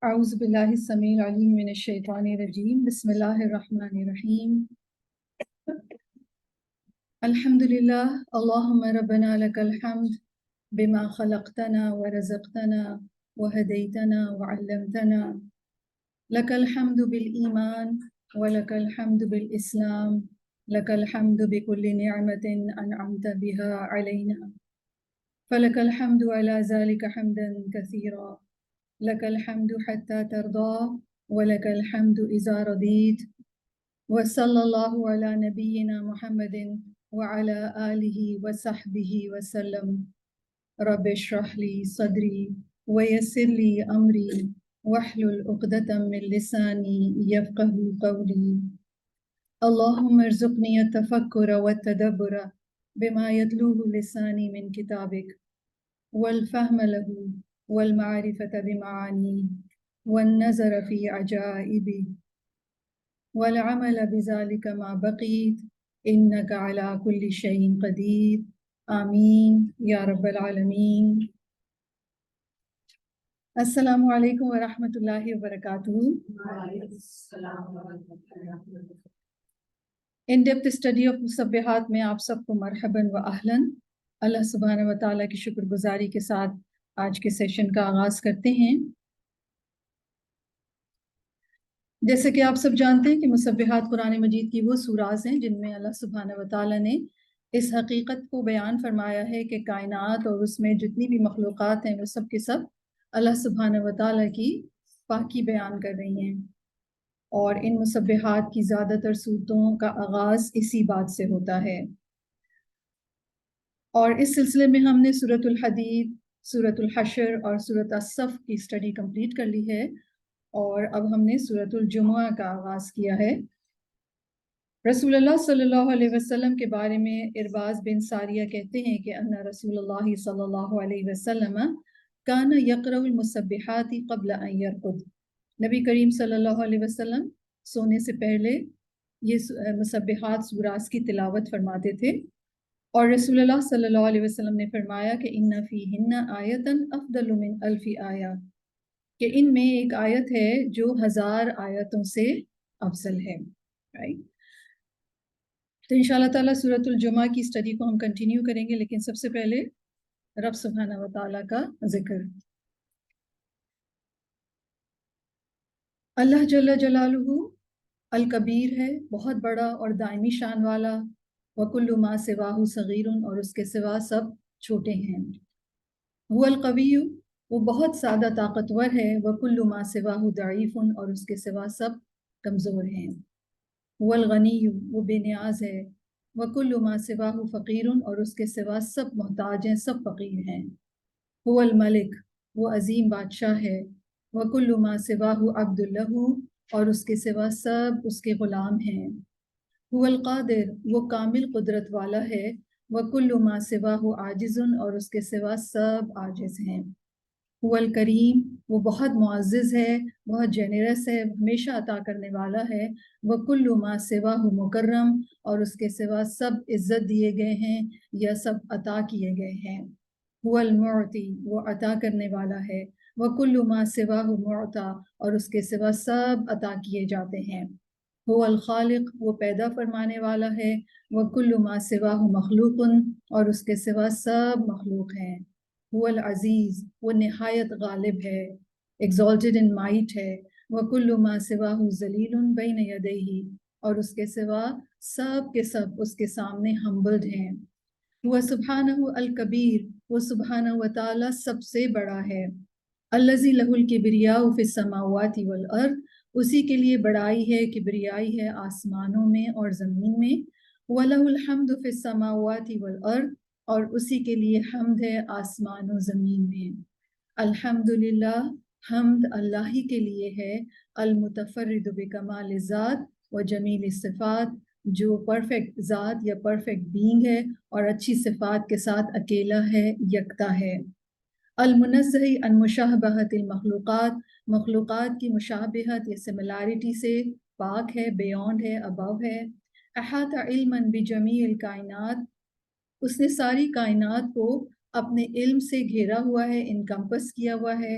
اعوذ باللہ السمیع العلیم من الشیطان الرجیم بسم اللہ الرحمن الرحیم الحمد للہ اللہم ربنا لک الحمد بما خلقتنا ورزقتنا وہدیتنا وعلمتنا لک الحمد بالایمان ولک الحمد بالاسلام لک الحمد بكل نعمت انعمت بها علینا فلک الحمد علی ذلک حمدا کثیرا لك الحمد حتى ترضى ولك الحمد إذا رضيت وصلى الله على نبينا محمد وعلى آله وصحبه وسلم رب اشرح لي صدري ويسر لي أمري واحلل عقدة من لساني يفقه قولي اللهم ارزقني التفكر والتدبر بما يتلوه لساني من كتابك والفهم له والمعرفة بمعانيه والنظر في عجائبه والعمل بذلك ما بقيت إنك على كل شيء قدير آمين يا رب العالمين. السلام علیکم ورحمۃ اللہ وبرکاتہ. ان ڈیپتھ اسٹڈی آف مسبحات میں آپ سب کو مرحباً و اہلاً. اللہ سبحانہ و تعالیٰ کی شکر گزاری کے ساتھ آج کے سیشن کا آغاز کرتے ہیں. جیسے کہ آپ سب جانتے ہیں کہ مسبحات قرآن مجید کی وہ سوراز ہیں جن میں اللہ سبحانہ و تعالیٰ نے اس حقیقت کو بیان فرمایا ہے کہ کائنات اور اس میں جتنی بھی مخلوقات ہیں وہ سب کے سب اللہ سبحانہ و تعالیٰ کی پاکی بیان کر رہی ہیں. اور ان مسبحات کی زیادہ تر صورتوں کا آغاز اسی بات سے ہوتا ہے. اور اس سلسلے میں ہم نے سورۃ الحدید، سورۃ الحشر اور سورۃ الصف کی اسٹڈی کمپلیٹ کر لی ہے، اور اب ہم نے سورۃ الجمعہ کا آغاز کیا ہے. رسول اللہ صلی اللہ علیہ وسلم کے بارے میں ارباز بن ساریہ کہتے ہیں کہ ان رسول اللہ صلی اللہ علیہ وسلم کان یقرأ المسبحات قبل ان یرقد. نبی کریم صلی اللہ علیہ وسلم سونے سے پہلے یہ مسبحات سوراز کی تلاوت فرماتے تھے، اور رسول اللہ صلی اللہ علیہ وسلم نے فرمایا کہ ان فیہن آیتاً افضل من الف آیہ، کہ ان میں ایک آیت ہے جو 1000 آیتوں سے افضل ہے. تو انشاءاللہ تعالیٰ سورۃ الجمعہ کی اسٹڈی کو ہم کنٹینیو کریں گے، لیکن سب سے پہلے رب سبحانہ و تعالیٰ کا ذکر. اللہ جل جلالہ الکبیر ہے، بہت بڑا اور دائمی شان والا. وَكُلُّ مَا سِوَاهُ صَغِيرٌ، اور اس کے سوا سب چھوٹے ہیں. هُوَ الْقَوِيُّ، وہ بہت زیادہ طاقتور ہے. وَكُلُّ مَا سِوَاهُ ضَعِيفٌ، اور اس کے سوا سب کمزور ہیں. هُوَ الْغَنِيُّ، وہ بے نیاز ہے. وَكُلُّ مَا سِوَاهُ فَقِيرٌ، اور اس کے سوا سب محتاج ہیں، سب فقیر ہیں. هُوَ الْمَلِكُ، وہ عظیم بادشاہ ہے. وَكُلُّ مَا سِوَاهُ عَبْدٌ لَهُ، اور اس کے سوا سب اس کے غلام ہیں. هو القادر، وہ کامل قدرت والا ہے. وَكُلُّ مَا سِوَاهُ عَاجِزٌ، اور اس کے سوا سب عاجز ہیں. هو الکریم، وہ بہت معزز ہے، بہت جنرس ہے، ہمیشہ عطا کرنے والا ہے. وَكُلُّ مَا سِوَاهُ مُکرم، اور اس کے سوا سب عزت دیے گئے ہیں یا سب عطا کیے گئے ہیں. هو المعطی، وہ عطا کرنے والا ہے. وَكُلُّ مَا سِوَاهُ مُعطى، اور اس کے سوا سب عطا کیے جاتے ہیں. هو الخالق، وہ پیدا فرمانے والا ہے. وَكُلُّ مَا سِوَاهُ مَخْلُوقٌ، اور اس کے سوا سب مخلوق ہیں. هو العزیز، وہ نہایت غالب ہے، exalted in might ہے. وَكُلُّ مَا سِوَاهُ ذَلِيلٌ بَيْنَ يَدَيْهِ، اور اس کے سوا سب کے سب اس کے سامنے humbled ہیں. هو سبحانہ الکبیر، وہ سبحانہ و تعالی سب سے بڑا ہے. الذی لہ الکبریاء فی السماوات والارض، اسی کے لیے بڑائی ہے، کبریائی ہے آسمانوں میں اور زمین میں. وَلَهُ الْحَمْدُ فِي السَّمَاوَاتِ وَالْأَرْضِ، اور اسی کے لیے حمد ہے آسمان و زمین میں. الحمدللہ، حمد اللہ ہی کے لیے ہے. المتفرد بکمال ذات و جمیل الصفات، جو پرفیکٹ ذات یا پرفیکٹ بینگ ہے اور اچھی صفات کے ساتھ اکیلا ہے، یکتا ہے. المنزہ عن مشابہۃ المخلوقات، مخلوقات کی مشابہت یا سملیرٹی سے پاک ہے، بیونڈ ہے، ابو ہے. احاط علما بجمیع الکائنات، اس نے ساری کائنات کو اپنے علم سے گھیرا ہوا ہے، انکمپس کیا ہوا ہے.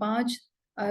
5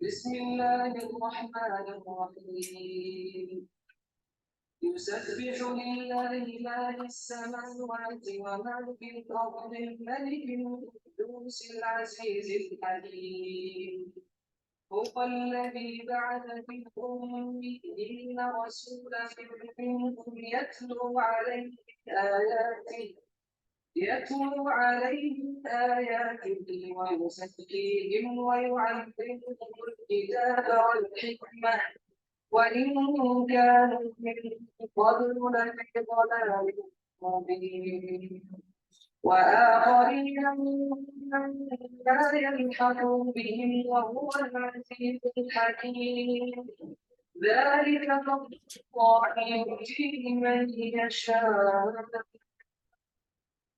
يسبح لله ما في السماوات وما في الأرض الملك القدوس العزيز الحكيم هو الذي بعث في الأميين رسولا منهم يتلو عليهم آياته ويزكيهم ويعلمهم الكتاب والحكمة وإن كانوا من قبل لفي ضلال مبين وآخرين ممن لا يلحق بهم وهو العزيز الحكيم ذلك فضل الله يؤتيه من يشاء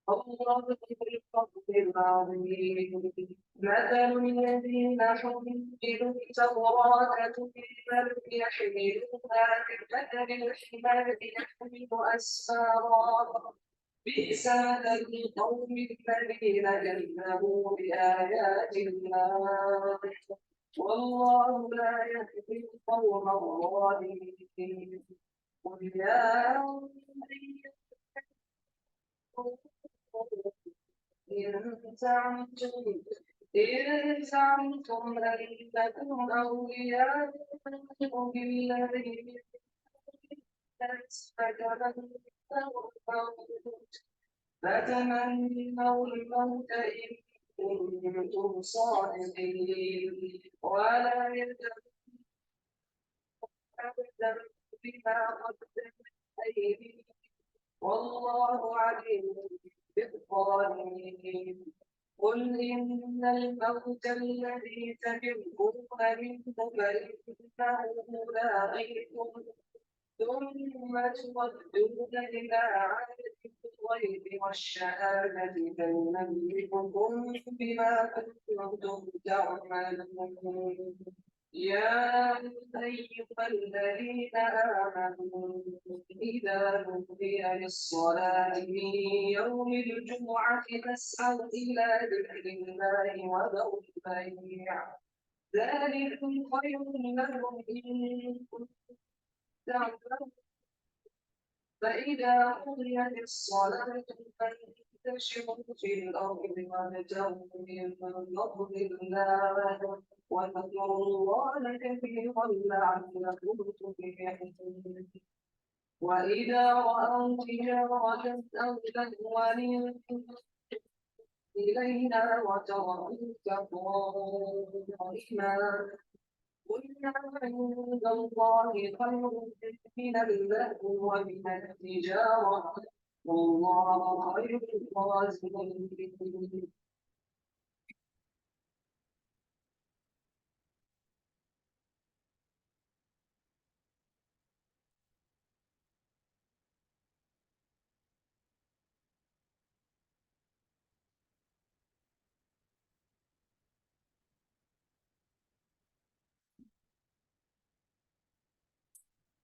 الله ذو الفضل العظيم مثل الذين حملوا التوراة ثم لم يحملوها كمثل الحمار يحمل أسفارا بئس مثل القوم الذين كذبوا بآيات الله والله لا يهدي القوم الظالمين قل يا إن زعمتم أنكم أولياء لله فتمنوا الموت إن كنتم صادقين ولا يتمنوا أبدا بما قدمت أيديهم والله عليم بالظالمين قل إن الموت الذي تفرون منه فإنه ملاقيكم ثم تردون إلى عالم الغيب والشهادة فينبئكم بما كنتم تعملون يا أيها الذين آمنوا إذا نودي للصلاة من يوم الجمعة فاسعوا إلى ذكر الله وذروا البيع ذلكم خير لكم إن كنتم تعلمون فإذا قضيت الصلاة فانتشروا في الأرض وابتغوا من فضل الله واذكروا الله كثيرا لعلكم تفلحون وإذا رأوا تجارة أو لهوا انفضوا إليها وتركوك قائما قل عند الله خير من اللهو ومن التجارة والله خير الرازقين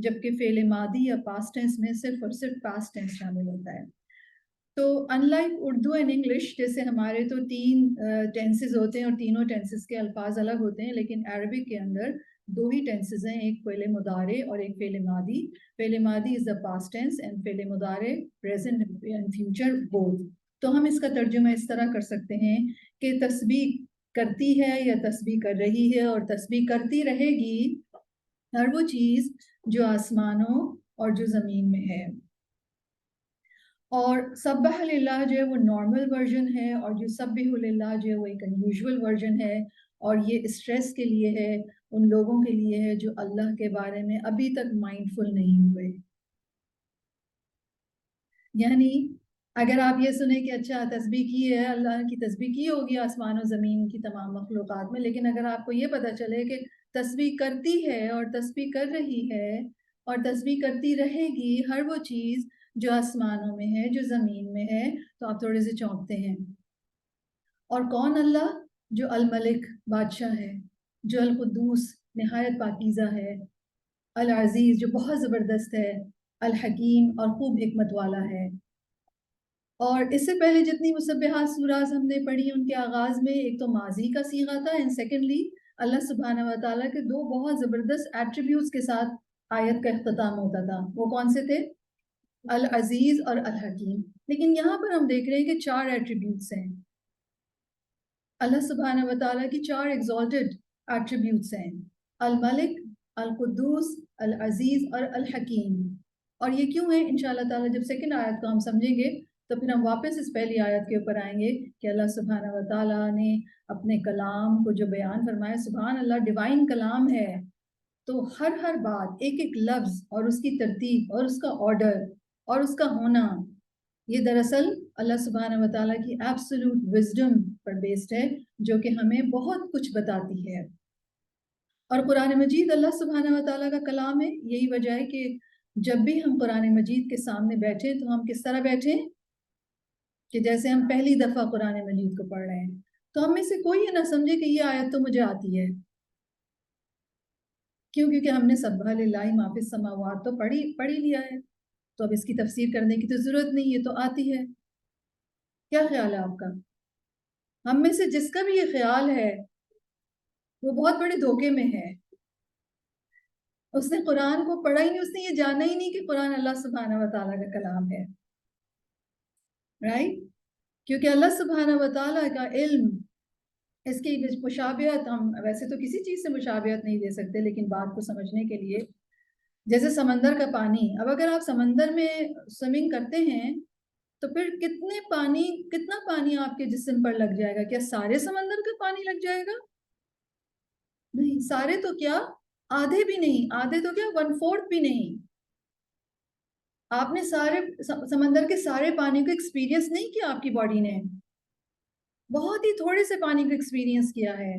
جبکہ فعل ماضی یا پاسٹ ٹینس میں صرف اور صرف پاسٹ ٹینس شامل ہوتا ہے. تو in like Urdu and English, جیسے ہمارے تو 3 ٹینسز ہوتے ہیں اور تینوں ٹینسز کے الفاظ الگ ہوتے ہیں، لیکن عربک کے اندر 2 ہی ٹینسز ہیں، ایک فعل مضارع اور ایک فعل ماضی. فعل ماضی از دا پاسٹ ٹینس اینڈ فعل مضارع پریزنٹ اینڈ فیوچر بوتھ. تو ہم اس کا ترجمہ اس طرح کر سکتے ہیں کہ تسبیح کرتی ہے یا تسبیح کر رہی ہے اور تسبیح کرتی رہے گی ہر وہ چیز جو آسمانوں اور جو زمین میں ہے. اور سبح للہ جو ہے وہ نارمل ورژن ہے، اور جو سبح للہ جو ہے وہ ایک انیوژول ورژن ہے، اور یہ اسٹریس کے لیے ہے، ان لوگوں کے لیے ہے جو اللہ کے بارے میں ابھی تک مائنڈفل نہیں ہوئے. یعنی اگر آپ یہ سنیں کہ اچھا تسبیح کی ہے، اللہ کی تسبیح کی ہوگی آسمان و زمین کی تمام مخلوقات میں، لیکن اگر آپ کو یہ پتہ چلے کہ تسبیح کرتی ہے اور تسبیح کر رہی ہے اور تسبیح کرتی رہے گی ہر وہ چیز جو آسمانوں میں ہے، جو زمین میں ہے، تو آپ تھوڑے سے چونکتے ہیں. اور کون اللہ؟ جو الملک بادشاہ ہے، جو القدوس نہایت پاکیزہ ہے، العزیز جو بہت زبردست ہے، الحکیم اور خوب حکمت والا ہے. اور اس سے پہلے جتنی مسبحات سورات ہم نے پڑھی ان کے آغاز میں ایک تو ماضی کا صیغہ تھا، اینڈ سیکنڈلی اللہ سبحانہ و تعالیٰ کے 2 بہت زبردست ایٹریبیوٹس کے ساتھ آیت کا اختتام ہوتا تھا. وہ کون سے تھے؟ العزیز اور الحکیم. لیکن یہاں پر ہم دیکھ رہے ہیں کہ 4 ایٹریبیوٹس ہیں. اللہ سبحانہ و تعالیٰ کی 4 ایگزالٹڈ ایٹریبیوٹس ہیں: الملک، القدوس، العزیز اور الحکیم. اور یہ کیوں ہے انشاءاللہ تعالیٰ جب سیکنڈ آیت کو ہم سمجھیں گے تو پھر ہم واپس اس پہلی آیت کے اوپر آئیں گے کہ اللہ سبحانہ و تعالیٰ نے اپنے کلام کو جو بیان فرمایا، سبحان اللہ ڈیوائن کلام ہے، تو ہر بات، ایک ایک لفظ اور اس کی ترتیب اور اس کا آرڈر اور اس کا ہونا، یہ دراصل اللہ سبحانہ و تعالیٰ کی ایبسولوٹ وزڈم پر بیسڈ ہے، جو کہ ہمیں بہت کچھ بتاتی ہے. اور قرآن مجید اللہ سبحانہ و تعالیٰ کا کلام ہے. یہی وجہ ہے کہ جب بھی ہم قرآن مجید کے سامنے بیٹھیں تو ہم کس طرح بیٹھیں کہ جیسے ہم پہلی دفعہ قرآن مجید کو پڑھ رہے ہیں. تو ہم میں سے کوئی یہ نہ سمجھے کہ یہ آیت تو مجھے آتی ہے. کیوں؟ کیونکہ ہم نے سبح للہ ما فی السماوات تو پڑھی لیا ہے، تو اب اس کی تفسیر کرنے کی تو ضرورت نہیں، یہ تو آتی ہے. کیا خیال ہے آپ کا؟ ہم میں سے جس کا بھی یہ خیال ہے وہ بہت بڑے دھوکے میں ہے. اس نے قرآن کو پڑھا ہی نہیں، اس نے یہ جانا ہی نہیں کہ قرآن اللہ سبحانہ و تعالیٰ کا کلام ہے. رائٹ؟ کیونکہ اللہ سبحانہ و تعالیٰ کا علم، اس کی مشابہت ہم ویسے تو کسی چیز سے مشابہت نہیں دے سکتے، لیکن بات کو سمجھنے کے لیے جیسے سمندر کا پانی، اب اگر آپ سمندر میں سوئمنگ کرتے ہیں تو پھر کتنا پانی آپ کے جسم پر لگ جائے گا؟ کیا سارے سمندر کا پانی لگ جائے گا؟ نہیں. سارے تو کیا، آدھے بھی نہیں، آدھے تو کیا 1/4 بھی نہیں. آپ نے سارے سمندر کے سارے پانی کو ایکسپیرینس نہیں کیا، آپ کی باڈی نے بہت ہی تھوڑے سے پانی کو ایکسپیرینس کیا ہے.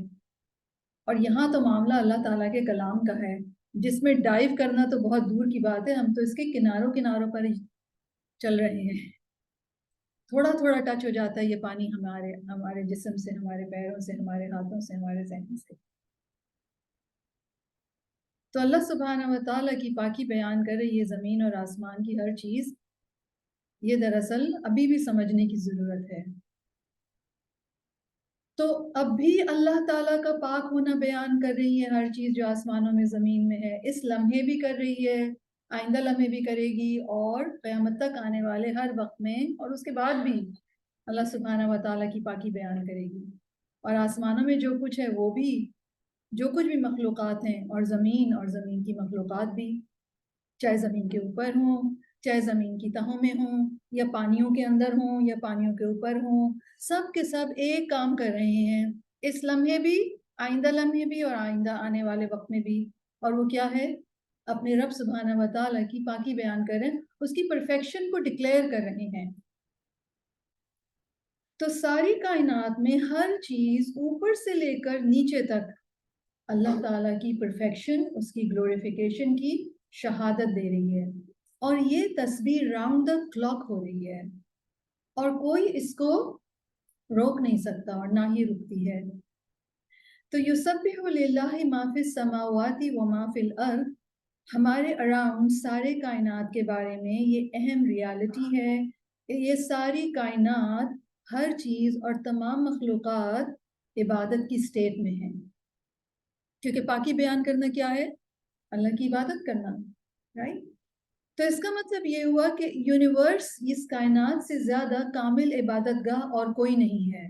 اور یہاں تو معاملہ اللہ تعالیٰ کے کلام کا ہے، جس میں ڈائیو کرنا تو بہت دور کی بات ہے. ہم تو اس کے کناروں پر ہی چل رہے ہیں. تھوڑا ٹچ ہو جاتا ہے یہ پانی ہمارے جسم سے، ہمارے پیروں سے، ہمارے ہاتھوں سے، ہمارے ذہن سے. تو اللہ سبحانہ و تعالیٰ کی پاکی بیان کر رہی ہے زمین اور آسمان کی ہر چیز. یہ دراصل ابھی بھی سمجھنے کی ضرورت ہے. تو اب بھی اللہ تعالیٰ کا پاک ہونا بیان کر رہی ہے ہر چیز جو آسمانوں میں زمین میں ہے. اس لمحے بھی کر رہی ہے، آئندہ لمحے بھی کرے گی، اور قیامت تک آنے والے ہر وقت میں اور اس کے بعد بھی اللہ سبحانہ و تعالیٰ کی پاکی بیان کرے گی. اور آسمانوں میں جو کچھ ہے وہ بھی، جو کچھ بھی مخلوقات ہیں، اور زمین کی مخلوقات بھی، چاہے زمین کے اوپر ہوں، چاہے زمین کی تہوں میں ہوں، یا پانیوں کے اندر ہوں، یا پانیوں کے اوپر ہوں، سب کے سب ایک کام کر رہے ہیں اس لمحے بھی، آئندہ لمحے بھی، اور آئندہ آنے والے وقت میں بھی. اور وہ کیا ہے؟ اپنے رب سبحانہ و تعالیٰ کی پاکی بیان کر رہے ہیں، اس کی پرفیکشن کو ڈکلیئر کر رہے ہیں. تو ساری کائنات میں ہر چیز اوپر سے لے کر نیچے تک اللہ تعالیٰ کی پرفیکشن، اس کی گلوریفیکیشن کی شہادت دے رہی ہے. اور یہ تسبیح راؤنڈ دا کلاک ہو رہی ہے، اور کوئی اس کو روک نہیں سکتا اور نہ ہی رکتی ہے. تو یسبح للہ ما فی السماوات و ما فی الارض، ہمارے اراؤنڈ سارے کائنات کے بارے میں یہ اہم ریالٹی ہے کہ یہ ساری کائنات، ہر چیز اور تمام مخلوقات عبادت کی سٹیٹ میں ہیں، کیونکہ پاکی بیان کرنا کیا ہے؟ اللہ کی عبادت کرنا، رائٹ؟ تو اس کا مطلب یہ ہوا کہ یونیورس، اس کائنات سے زیادہ کامل عبادت گاہ اور کوئی نہیں ہے۔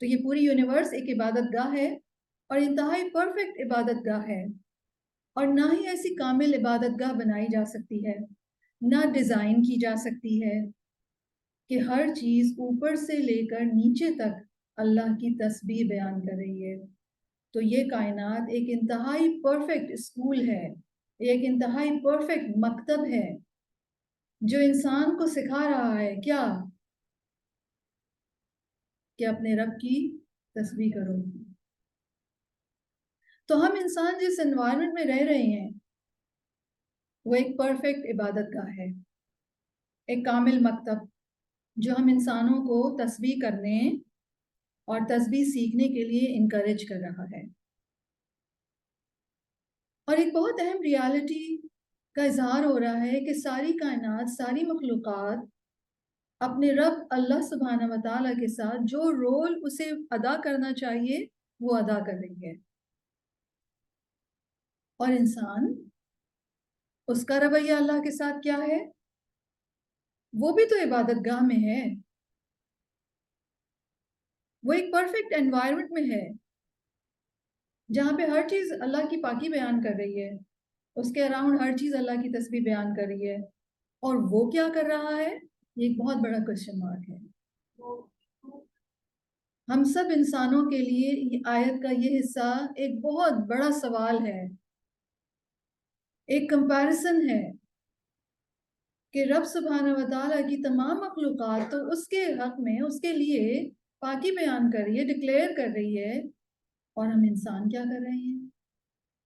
تو یہ پوری یونیورس ایک عبادت گاہ ہے اور انتہائی پرفیکٹ عبادت گاہ ہے، اور نہ ہی ایسی کامل عبادت گاہ بنائی جا سکتی ہے، نہ ڈیزائن کی جا سکتی ہے کہ ہر چیز اوپر سے لے کر نیچے تک اللہ کی تسبیح بیان کر رہی ہے۔ تو یہ کائنات ایک انتہائی پرفیکٹ اسکول ہے، ایک انتہائی پرفیکٹ مکتب ہے جو انسان کو سکھا رہا ہے کیا؟ کہ اپنے رب کی تسبیح کرو۔ تو ہم انسان جس انوائرمنٹ میں رہ رہے ہیں وہ ایک پرفیکٹ عبادت گاہ ہے، ایک کامل مکتب جو ہم انسانوں کو تسبیح کرنے اور تسبیح سیکھنے کے لیے انکریج کر رہا ہے۔ اور ایک بہت اہم ریالٹی کا اظہار ہو رہا ہے کہ ساری کائنات، ساری مخلوقات اپنے رب اللہ سبحانہ و تعالیٰ کے ساتھ جو رول اسے ادا کرنا چاہیے وہ ادا کر رہی ہے، اور انسان، اس کا رویہ اللہ کے ساتھ کیا ہے؟ وہ بھی تو عبادت گاہ میں ہے، وہ ایک پرفیکٹ انوائرمنٹ میں ہے جہاں پہ ہر چیز اللہ کی پاکی بیان کر رہی ہے، اس کے اراؤنڈ ہر چیز اللہ کی تسبیح بیان کر رہی ہے، اور وہ کیا کر رہا ہے؟ یہ ایک بہت بڑا کوسچن مارک ہے۔ ہم سب انسانوں کے لیے یہ آیت کا یہ حصہ ایک بہت بڑا سوال ہے، ایک کمپیریزن ہے کہ رب سبحانہ و تعالیٰ کی تمام مخلوقات تو اس کے حق میں، اس کے لیے پاکی بیان کر رہی ہے، ڈکلیئر کر رہی ہے، اور ہم انسان کیا کر رہے ہیں؟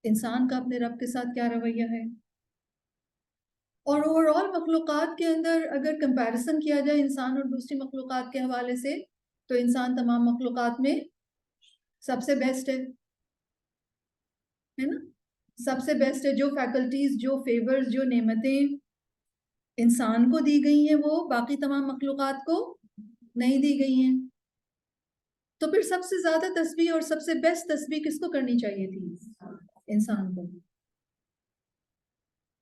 انسان کا اپنے رب کے ساتھ کیا رویہ ہے؟ اور اوور آل مخلوقات کے اندر اگر کمپیریزن کیا جائے انسان اور دوسری مخلوقات کے حوالے سے، تو انسان تمام مخلوقات میں سب سے بیسٹ ہے نا؟ سب سے بیسٹ ہے۔ جو فیکلٹیز، جو فیورز، جو نعمتیں انسان کو دی گئی ہیں وہ باقی تمام مخلوقات کو نہیں دی گئی ہیں۔ تو پھر سب سے زیادہ تسبیح اور سب سے بیسٹ تسبیح کس کو کرنی چاہیے تھی؟ انسان کو۔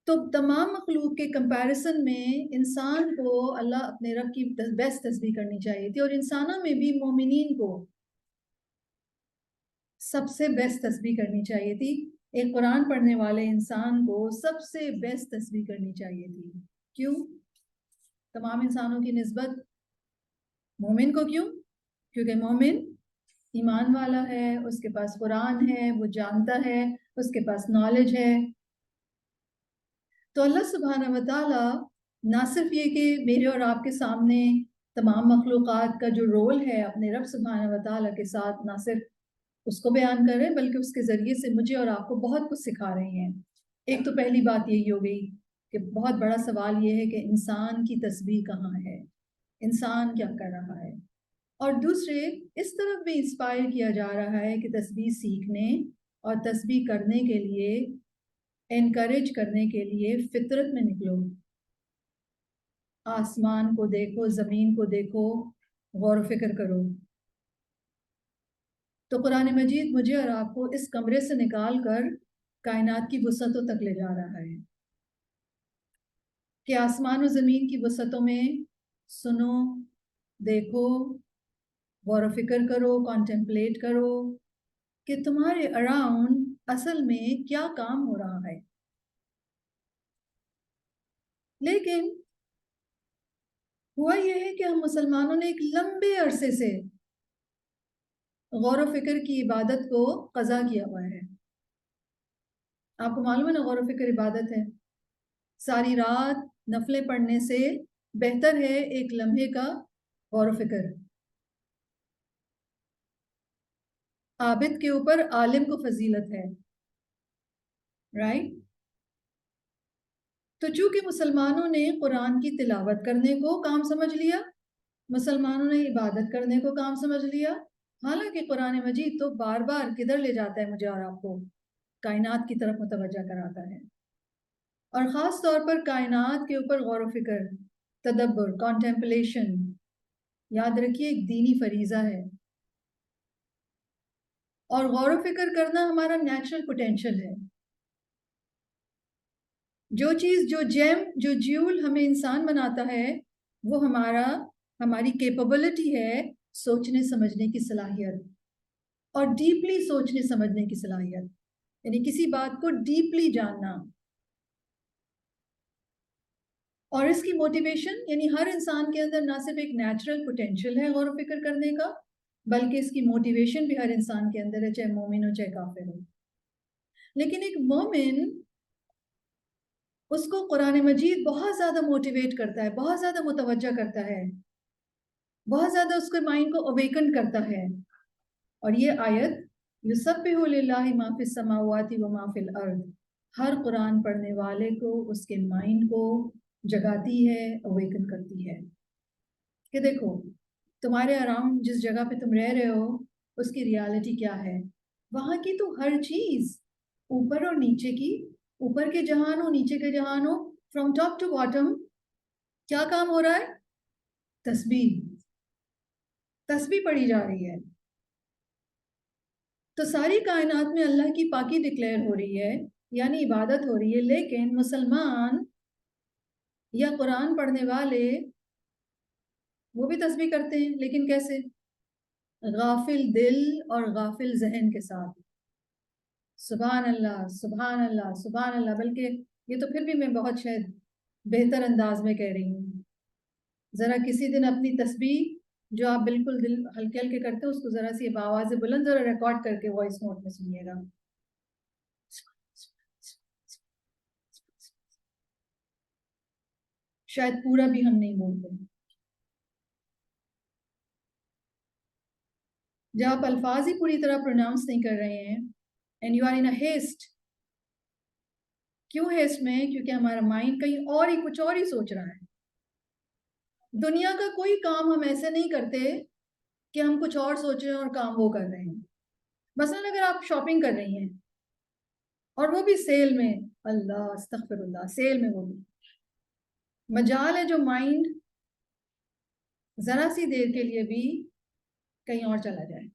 تو تمام مخلوق کے کمپیریزن میں انسان کو اللہ اپنے رب کی بیسٹ تسبیح کرنی چاہیے تھی، اور انسانوں میں بھی مومنین کو سب سے بیسٹ تسبیح کرنی چاہیے تھی۔ ایک قرآن پڑھنے والے انسان کو سب سے بیسٹ تسبیح کرنی چاہیے تھی۔ کیوں؟ تمام انسانوں کی نسبت مومن کو کیوں؟ کیونکہ مومن ایمان والا ہے، اس کے پاس قرآن ہے، وہ جانتا ہے، اس کے پاس نالج ہے۔ تو اللہ سبحانہ و تعالیٰ نہ صرف یہ کہ میرے اور آپ کے سامنے تمام مخلوقات کا جو رول ہے اپنے رب سبحانہ و تعالیٰ کے ساتھ، نہ صرف اس کو بیان کر رہے ہیں بلکہ اس کے ذریعے سے مجھے اور آپ کو بہت کچھ سکھا رہے ہیں۔ ایک تو پہلی بات یہی ہو گئی کہ بہت بڑا سوال یہ ہے کہ انسان کی تسبیح کہاں ہے، انسان کیا کر رہا ہے، اور دوسرے اس طرف بھی انسپائر کیا جا رہا ہے کہ تسبیح سیکھنے اور تسبیح کرنے کے لیے، انکریج کرنے کے لیے فطرت میں نکلو، آسمان کو دیکھو، زمین کو دیکھو، غور و فکر کرو۔ تو قرآن مجید مجھے اور آپ کو اس کمرے سے نکال کر کائنات کی وسعتوں تک لے جا رہا ہے کہ آسمان و زمین کی وسعتوں میں سنو، دیکھو، غور و فکر کرو، کانٹمپلیٹ کرو کہ تمہارے اراؤنڈ اصل میں کیا کام ہو رہا ہے۔ لیکن ہوا یہ ہے کہ ہم مسلمانوں نے ایک لمبے عرصے سے غور و فکر کی عبادت کو قضا کیا ہوا ہے۔ آپ کو معلوم ہے نا غور و فکر عبادت ہے۔ ساری رات نفلیں پڑھنے سے بہتر ہے ایک لمحے کا غور و فکر۔ عابد کے اوپر عالم کو فضیلت ہے، رائٹ؟ تو چونکہ مسلمانوں نے قرآن کی تلاوت کرنے کو کام سمجھ لیا، مسلمانوں نے عبادت کرنے کو کام سمجھ لیا، حالانکہ قرآن مجید تو بار بار کدھر لے جاتا ہے مجھے اور آپ کو؟ کائنات کی طرف متوجہ کراتا ہے، اور خاص طور پر کائنات کے اوپر غور و فکر، تدبر، کانٹمپلیشن، یاد رکھیے ایک دینی فریضہ ہے، اور غور و فکر کرنا ہمارا نیچرل پوٹینشل ہے۔ جو چیز، جو جیم، جو جیول ہمیں انسان بناتا ہے، وہ ہماری کیپبلٹی ہے سوچنے سمجھنے کی صلاحیت، اور ڈیپلی سوچنے سمجھنے کی صلاحیت، یعنی کسی بات کو ڈیپلی جاننا۔ اور اس کی موٹیویشن، یعنی ہر انسان کے اندر نہ صرف ایک نیچرل پوٹینشل ہے غور و فکر کرنے کا، بلکہ اس کی موٹیویشن بھی ہر انسان کے اندر ہے، چاہے مومن ہو چاہے کافر ہو۔ لیکن ایک مومن، اس کو قرآن مجید بہت زیادہ موٹیویٹ کرتا ہے، بہت زیادہ متوجہ کرتا ہے، بہت زیادہ اس کے مائنڈ کو اویکن کرتا ہے۔ اور یہ آیت یسبح للہ ما فی السماوات و ما فی الارض، ہر قرآن پڑھنے والے کو اس کے مائنڈ کو جگاتی ہے، اویکن کرتی ہے کہ دیکھو تمہارے اراؤنڈ جس جگہ پہ تم رہ رہے ہو اس کی ریالٹی کیا ہے، وہاں کی تو ہر چیز، اوپر اور نیچے کی، اوپر کے جہان ہو نیچے کے جہان ہو، فرام ٹاپ ٹو باٹم کیا کام ہو رہا ہے؟ تسبیح، تسبیح پڑھی جا رہی ہے۔ تو ساری کائنات میں اللہ کی پاکی ڈکلیئر ہو رہی ہے، یعنی عبادت ہو رہی ہے، لیکن مسلمان یا قرآن پڑھنے والے وہ بھی تسبیح کرتے ہیں، لیکن کیسے؟ غافل دل اور غافل ذہن کے ساتھ، سبحان اللہ سبحان اللہ سبحان اللہ، بلکہ یہ تو پھر بھی میں بہت شاید بہتر انداز میں کہہ رہی ہوں۔ ذرا کسی دن اپنی تسبیح جو آپ بالکل دل ہلکے ہلکے کرتے ہو اس کو ذرا سی آواز بلند ذرا ریکارڈ کر کے وائس نوٹ میں سنیے گا۔ شاید پورا بھی ہم نہیں بولتے۔ جب آپ الفاظ ہی پوری طرح پروناؤنس نہیں کر رہے ہیں and you are in a heist, کیوں ہیسٹ میں؟ کیونکہ ہمارا مائنڈ کہیں اور ہی کچھ اور ہی سوچ رہا ہے۔ دنیا کا کوئی کام ہم ایسے نہیں کرتے کہ ہم کچھ اور سوچ رہے ہیں اور کام وہ کر رہے ہیں۔ مثلا اگر آپ شاپنگ کر رہی ہیں اور وہ بھی سیل میں، اللہ استغفر اللہ، سیل میں، وہ بھی مجال ہے جو مائنڈ ذرا سی دیر کے لیے بھی کہیں اور چلا جائے،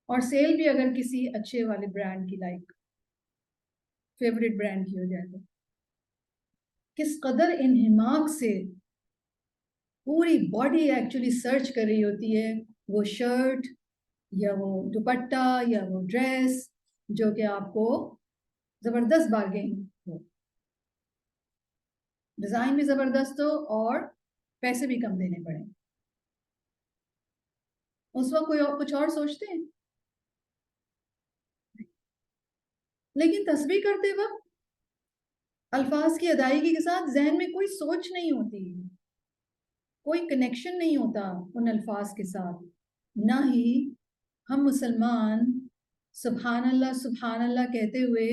اور سیل بھی اگر کسی اچھے والے برانڈ کی، لائک فیوریٹ برانڈ کی ہو جائے تو کس قدر انہماک سے پوری باڈی ایکچولی سرچ کر رہی ہوتی ہے وہ شرٹ یا وہ دوپٹہ یا وہ ڈریس جو کہ آپ کو زبردست بارگین ہو، ڈیزائن بھی زبردست ہو اور پیسے بھی کم دینے پڑیں۔ اس وقت کوئی اور کچھ اور سوچتے ہیں، لیکن تسبیح کرتے وقت الفاظ کی ادائیگی کے ساتھ ذہن میں کوئی سوچ نہیں ہوتی، کوئی کنیکشن نہیں ہوتا ان الفاظ کے ساتھ، نہ ہی ہم مسلمان سبحان اللہ کہتے ہوئے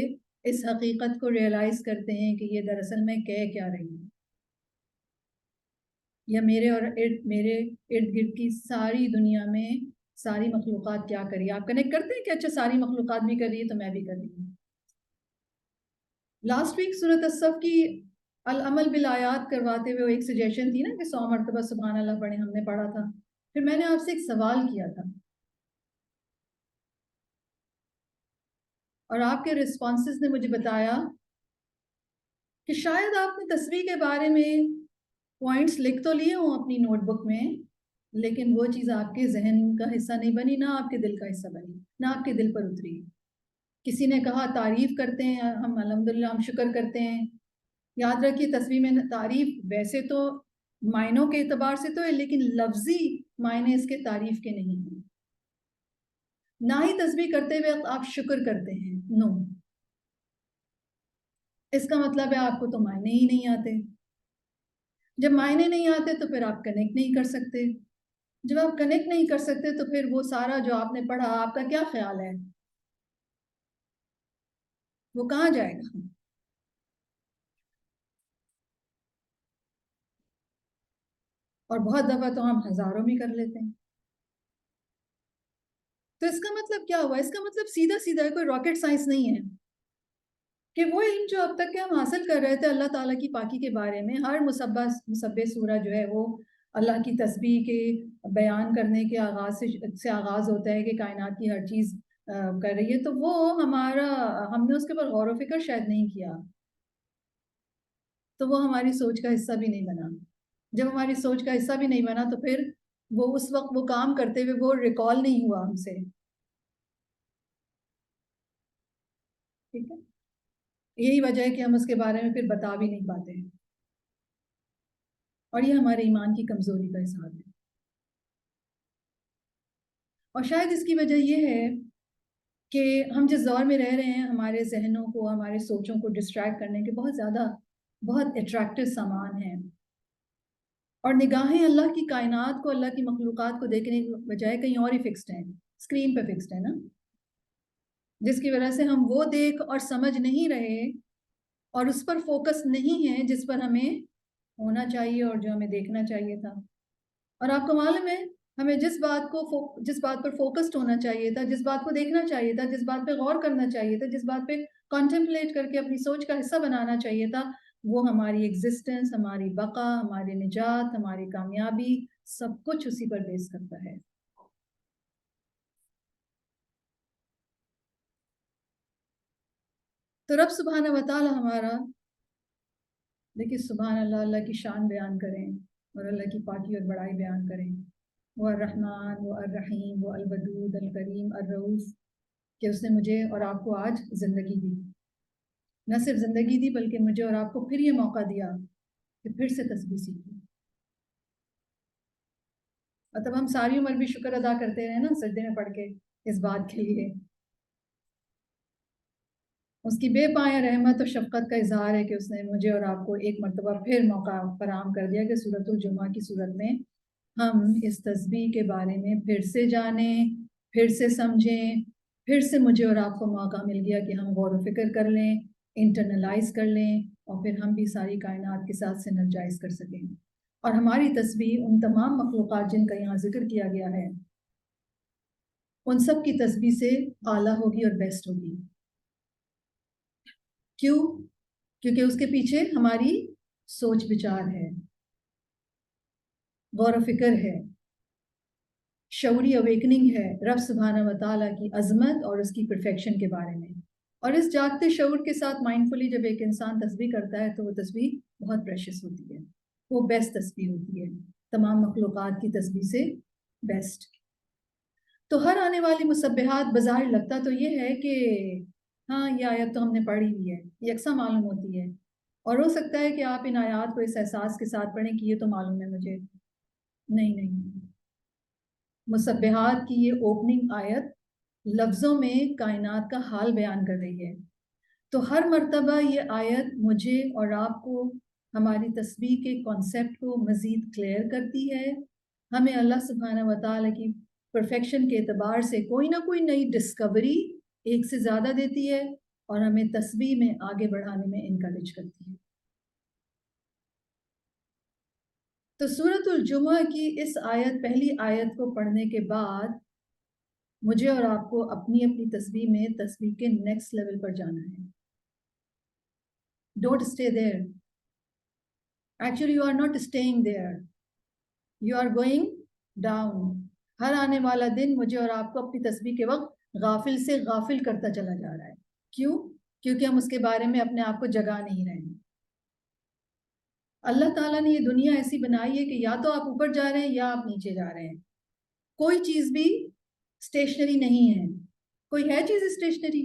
اس حقیقت کو ریئلائز کرتے ہیں کہ یہ دراصل میں کہہ کیا رہی ہوں، یا میرے ارد گرد کی ساری دنیا میں ساری مخلوقات کیا کری۔ آپ کنیکٹ کرتے ہیں کہ اچھا ساری مخلوقات بھی کر رہی ہے تو میں بھی کر رہی ہوں۔ لاسٹ ویک سورۃ الصف کی العمل بالآیات کرواتے ہوئے ایک سجیشن تھی نا کہ 100 مرتبہ سبحان اللہ پڑھیں، ہم نے پڑھا تھا۔ پھر میں نے آپ سے ایک سوال کیا تھا اور آپ کے رسپانسز نے مجھے بتایا کہ شاید آپ نے تسبیح کے بارے میں پوائنٹس لکھ تو لیے ہوں اپنی نوٹ بک میں، لیکن وہ چیز آپ کے ذہن کا حصہ نہیں بنی، نہ آپ کے دل کا حصہ بنی، نہ آپ کے دل پر اتری۔ کسی نے کہا تعریف کرتے ہیں ہم، الحمدللہ ہم شکر کرتے ہیں۔ یاد رکھیے تسبیح میں تعریف ویسے تو معنوں کے اعتبار سے تو ہے، لیکن لفظی معنی اس کے تعریف کے نہیں ہیں۔ نہ ہی تسبیح کرتے ہوئے آپ شکر کرتے ہیں، نو، اس کا مطلب ہے آپ کو تو معنی ہی نہیں آتے۔ جب معنی نہیں آتے تو پھر آپ کنیکٹ نہیں کر سکتے، جب آپ کنیکٹ نہیں کر سکتے تو پھر وہ سارا جو آپ نے پڑھا آپ کا کیا خیال ہے وہ کہاں جائے گا؟ اور بہت دفعہ تو ہم ہزاروں میں کر لیتے ہیں۔ تو اس کا مطلب کیا ہوا؟ اس کا مطلب سیدھا سیدھا ہے، کوئی راکٹ سائنس نہیں ہے کہ وہ علم جو اب تک کے ہم حاصل کر رہے تھے اللہ تعالیٰ کی پاکی کے بارے میں، ہر مصبح سورہ جو ہے وہ اللہ کی تسبیح کے بیان کرنے کے آغاز سے آغاز ہوتا ہے کہ کائنات کی ہر چیز کر رہی ہے، تو وہ ہم نے اس کے اوپر غور و فکر شاید نہیں کیا، تو وہ ہماری سوچ کا حصہ بھی نہیں بنا۔ جب ہماری سوچ کا حصہ بھی نہیں بنا تو پھر وہ اس وقت وہ کام کرتے ہوئے وہ ریکال نہیں ہوا ہم سے، ٹھیک ہے؟ یہی وجہ ہے کہ ہم اس کے بارے میں پھر بتا بھی نہیں پاتے ہیں، اور یہ ہمارے ایمان کی کمزوری کا اظہار ہے۔ اور شاید اس کی وجہ یہ ہے کہ ہم جس دور میں رہ رہے ہیں، ہمارے ذہنوں کو، ہمارے سوچوں کو ڈسٹریکٹ کرنے کے بہت اٹریکٹیو سامان ہیں، اور نگاہیں اللہ کی کائنات کو، اللہ کی مخلوقات کو دیکھنے کے بجائے کہیں اور ہی فکسڈ ہیں، اسکرین پہ فکسڈ ہے نا، جس کی وجہ سے ہم وہ دیکھ اور سمجھ نہیں رہے اور اس پر فوکس نہیں ہے جس پر ہمیں ہونا چاہیے اور جو ہمیں دیکھنا چاہیے تھا۔ اور آپ کو معلوم ہے ہمیں جس بات پر فوکسڈ ہونا چاہیے تھا، جس بات کو دیکھنا چاہیے تھا، جس بات پہ غور کرنا چاہیے تھا، جس بات پہ کانٹمپلیٹ کر کے اپنی سوچ کا حصہ بنانا چاہیے تھا، وہ ہماری ایگزسٹنس، ہماری بقا، ہماری نجات، ہماری کامیابی، سب کچھ اسی پر بیس کرتا ہے۔ تو رب سبحانہ و تعالی ہمارا، دیکھیے سبحان اللہ، اللہ کی شان بیان کریں اور اللہ کی پاکی اور بڑائی بیان کریں، وہ الرحمن، وہ الرحیم، وہ الودود، الکریم، الرؤوف، کہ اس نے مجھے اور آپ کو آج زندگی دی، نہ صرف زندگی دی بلکہ مجھے اور آپ کو پھر یہ موقع دیا کہ پھر سے تسبیح سیکھیں۔ اور تب ہم ساری عمر بھی شکر ادا کرتے رہے نا سجدے میں پڑھ کے اس بات کے لیے، اس کی بے پایہ رحمت اور شفقت کا اظہار ہے کہ اس نے مجھے اور آپ کو ایک مرتبہ پھر موقع فراہم کر دیا کہ سورۃ الجمعہ کی صورت میں ہم اس تسبیح کے بارے میں پھر سے جانیں، پھر سے سمجھیں، پھر سے مجھے اور آپ کو موقع مل گیا کہ ہم غور و فکر کر لیں، انٹرنلائز کر لیں، اور پھر ہم بھی ساری کائنات کے ساتھ سینرجائز کر سکیں، اور ہماری تسبیح ان تمام مخلوقات جن کا یہاں ذکر کیا گیا ہے ان سب کی تسبیح سے اعلیٰ ہوگی اور بیسٹ ہوگی۔ کیوں؟ کیونکہ اس کے پیچھے ہماری سوچ بچار ہے، غور و فکر ہے، شعوری اویکننگ ہے رب سبحانہ و تعالیٰ کی عظمت اور اس کی پرفیکشن کے بارے میں۔ اور اس جاگتے شعور کے ساتھ مائنڈفلی جب ایک انسان تسبیح کرتا ہے تو وہ تسبیح بہت پریشس ہوتی ہے، وہ بیسٹ تسبیح ہوتی ہے، تمام مخلوقات کی تسبیح سے بیسٹ۔ تو ہر آنے والی مصبحات بظاہر لگتا تو یہ ہے کہ ہاں یہ آیت تو ہم نے پڑھی ہوئی ہے، یکساں معلوم ہوتی ہے، اور ہو سکتا ہے کہ آپ ان آیات کو اس احساس کے ساتھ پڑھیں کہ یہ تو معلوم ہے مجھے، نہیں، مصبحات کی یہ اوپننگ آیت لفظوں میں کائنات کا حال بیان کر رہی ہے، تو ہر مرتبہ یہ آیت مجھے اور آپ کو ہماری تسبیح کے کانسیپٹ کو مزید کلیئر کرتی ہے، ہمیں اللہ سبحانہ و تعالیٰ کی پرفیکشن کے اعتبار سے کوئی نہ کوئی نئی ڈسکوری ایک سے زیادہ دیتی ہے، اور ہمیں تسبیح میں آگے بڑھانے میں انکریج کرتی ہے۔ تو سورۃ الجمعہ کی اس آیت، پہلی آیت کو پڑھنے کے بعد مجھے اور آپ کو اپنی اپنی تسبیح میں تسبیح کے نیکسٹ لیول پر جانا ہے۔ Don't stay there, actually you are not staying there, you are going down. ہر آنے والا دن مجھے اور آپ کو اپنی تسبیح کے وقت غافل سے غافل کرتا چلا جا رہا ہے۔ کیوں؟ کیونکہ ہم اس کے بارے میں اپنے آپ کو جگا نہیں رہے ہیں۔ اللہ تعالیٰ نے یہ دنیا ایسی بنائی ہے کہ یا تو آپ اوپر جا رہے ہیں یا آپ نیچے جا رہے ہیں، کوئی چیز بھی اسٹیشنری نہیں ہے۔ کوئی ہے چیز اسٹیشنری؟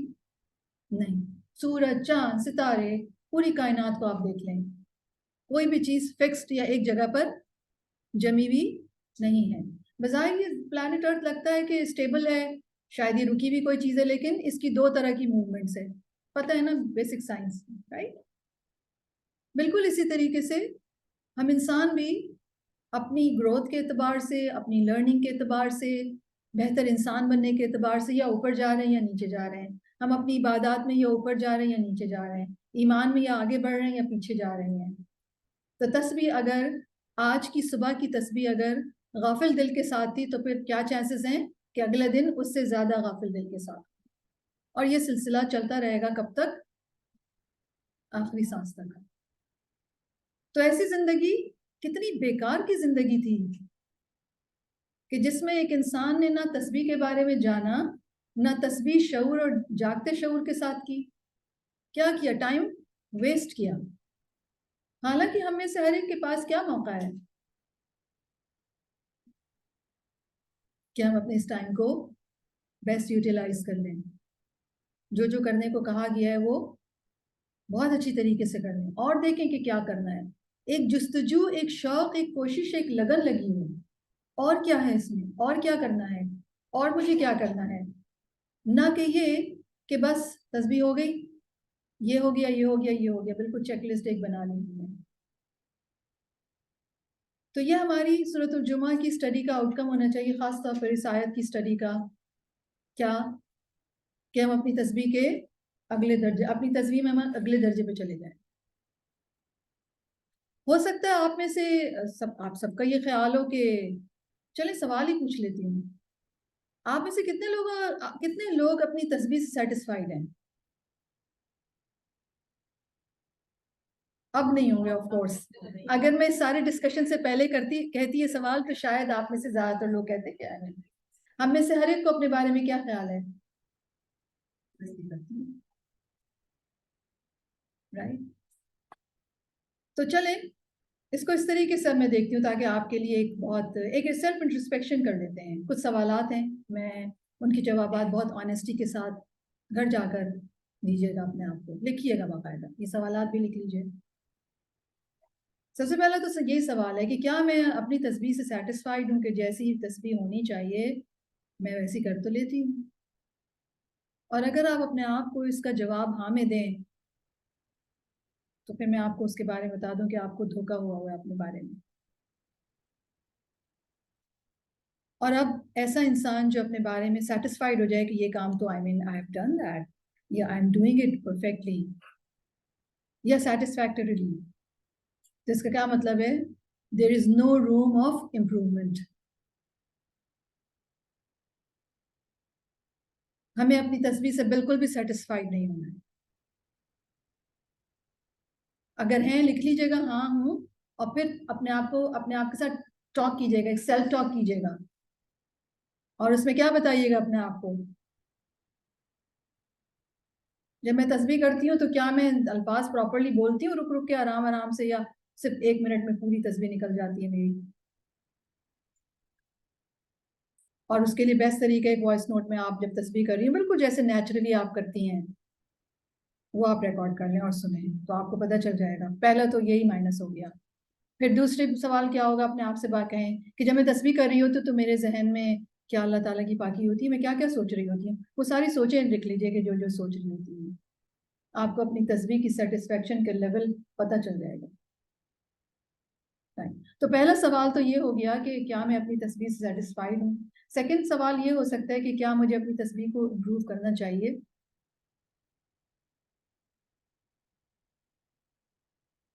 نہیں۔ سورج، چاند، ستارے، پوری کائنات کو آپ دیکھ لیں، کوئی بھی چیز فکسڈ یا ایک جگہ پر جمی ہوئی نہیں ہے۔ بظاہر یہ پلانٹ ارتھ لگتا ہے کہ اسٹیبل ہے، شاید یہ رکی بھی کوئی چیز ہے، لیکن اس کی دو طرح کی موومنٹس ہے، پتہ ہے نا بیسک سائنس، رائٹ؟ بالکل اسی طریقے سے ہم انسان بھی اپنی گروتھ کے اعتبار سے، اپنی لرننگ کے اعتبار سے، بہتر انسان بننے کے اعتبار سے یا اوپر جا رہے ہیں یا نیچے جا رہے ہیں۔ ہم اپنی عبادات میں یا اوپر جا رہے ہیں یا نیچے جا رہے ہیں، ایمان میں یا آگے بڑھ رہے ہیں یا پیچھے جا رہے ہیں۔ تو تسبیح اگر آج کی صبح کی تسبیح اگر غافل دل کے ساتھ تھی تو پھر کیا چانسز ہیں کہ اگلے دن اس سے زیادہ غافل دل کے ساتھ. اور یہ سلسلہ چلتا رہے گا کب تک؟ آخری سانس تک. تو ایسی زندگی کتنی بیکار کی زندگی تھی کہ جس میں ایک انسان نے نہ تسبیح کے بارے میں جانا، نہ تسبیح شعور اور جاگتے شعور کے ساتھ کی. کیا کیا؟ ٹائم ویسٹ کیا. حالانکہ ہم میں سے ہر ایک کے پاس کیا موقع ہے کہ ہم اپنے اس ٹائم کو بیسٹ یوٹیلائز کر لیں. جو کرنے کو کہا گیا ہے وہ بہت اچھی طریقے سے کر لیں اور دیکھیں کہ کیا کرنا ہے. ایک جستجو، ایک شوق، ایک کوشش، ایک لگن لگی ہو. اور کیا ہے اس میں؟ اور کیا کرنا ہے؟ اور مجھے کیا کرنا ہے؟ نہ کہ یہ کہ بس تسبیح ہو گئی، یہ ہو گیا، یہ ہو گیا، یہ ہو گیا، بالکل چیک لسٹ ایک بنا لی ہم نے. تو یہ ہماری سورۃ الجمعہ کی اسٹڈی کا آؤٹ کم ہونا چاہیے، خاص طور پر اس آیت کی اسٹڈی کا. کیا کہ ہم اپنی تسبیح کے اگلے درجے، اپنی تسبیح میں ہم اگلے درجے پہ چلے جائیں. ہو سکتا ہے آپ میں سے آپ سب کا یہ خیال ہو کہ چلیں سوال ہی پوچھ لیتی ہوں، آپ میں سے کتنے لوگ اپنی تسبیح سے سیٹسفائیڈ ہیں؟ اب نہیں ہوں گے آف کورس. اگر میں سارے ڈسکشن سے پہلے کہتی یہ سوال تو شاید آپ میں سے زیادہ تر لوگ کہتے کیا ہے. ہم میں سے ہر ایک کو اپنے بارے میں کیا خیال ہے؟ رائٹ. تو چلیں اس کو اس طریقے سے میں دیکھتی ہوں تاکہ آپ کے لیے ایک سیلف انٹرسپیکشن کر لیتے ہیں. کچھ سوالات ہیں، میں ان کے جوابات بہت آنیسٹی کے ساتھ گھر جا کر دیجیے گا. اپنے آپ کو لکھیے گا باقاعدہ، یہ سوالات بھی لکھ لیجیے. سب سے پہلا تو یہی سوال ہے کہ کیا میں اپنی تسبیح سے سیٹسفائیڈ ہوں کہ جیسی تسبیح ہونی چاہیے میں ویسی کر تو لیتی ہوں. اور اگر آپ اپنے آپ کو اس کا جواب ہاں میں دیں تو پھر میں آپ کو اس کے بارے میں بتا دوں کہ آپ کو دھوکا ہوا ہے اپنے بارے میں. اور اب ایسا انسان جو اپنے بارے میں سیٹسفائیڈ ہو جائے کہ یہ کام تو آئی ہیو ڈن دیٹ، یا I am doing it perfectly یا سیٹسفیکٹریلی، تو اس کا کیا مطلب ہے؟ دیر از نو روم آف امپروومنٹ. ہمیں اپنی تسبیح سے بالکل بھی سیٹسفائیڈ نہیں ہونا ہے. اگر ہیں لکھ لیجیے گا ہاں ہوں، اور پھر اپنے آپ کے ساتھ ٹاک کیجیے گا، ایک سیلف ٹاک کیجیے گا. اور اس میں کیا بتائیے گا اپنے آپ کو؟ جب میں تسبیح کرتی ہوں تو کیا میں الفاظ پراپرلی بولتی ہوں رک رک کے آرام آرام سے، یا صرف 1 منٹ میں پوری تسبیح نکل جاتی ہے میری؟ اور اس کے لیے بیسٹ طریقہ ایک وائس نوٹ میں آپ جب تسبیح کر رہی ہیں بالکل جیسے نیچرلی آپ کرتی ہیں وہ آپ ریکارڈ کر لیں اور سنیں تو آپ کو پتہ چل جائے گا. پہلا تو یہی مائنس ہو گیا. پھر دوسرے سوال کیا ہوگا؟ اپنے آپ سے بات کہیں کہ جب میں تسبیح کر رہی ہوتی تو میرے ذہن میں کیا اللہ تعالیٰ کی پاکی ہوتی ہے، میں کیا کیا سوچ رہی ہوتی ہوں. وہ ساری سوچیں لکھ لیجیے کہ جو سوچ رہی ہوتی ہیں. آپ کو اپنی تسبیح کی سیٹسفیکشن کے لیول پتہ چل جائے گا. تو پہلا سوال تو یہ ہو گیا کہ کیا میں اپنی تسبیح سے سیٹسفائیڈ ہوں. سیکنڈ سوال یہ ہو سکتا ہے کہ کیا مجھے اپنی تسبیح کو امپروو کرنا چاہیے.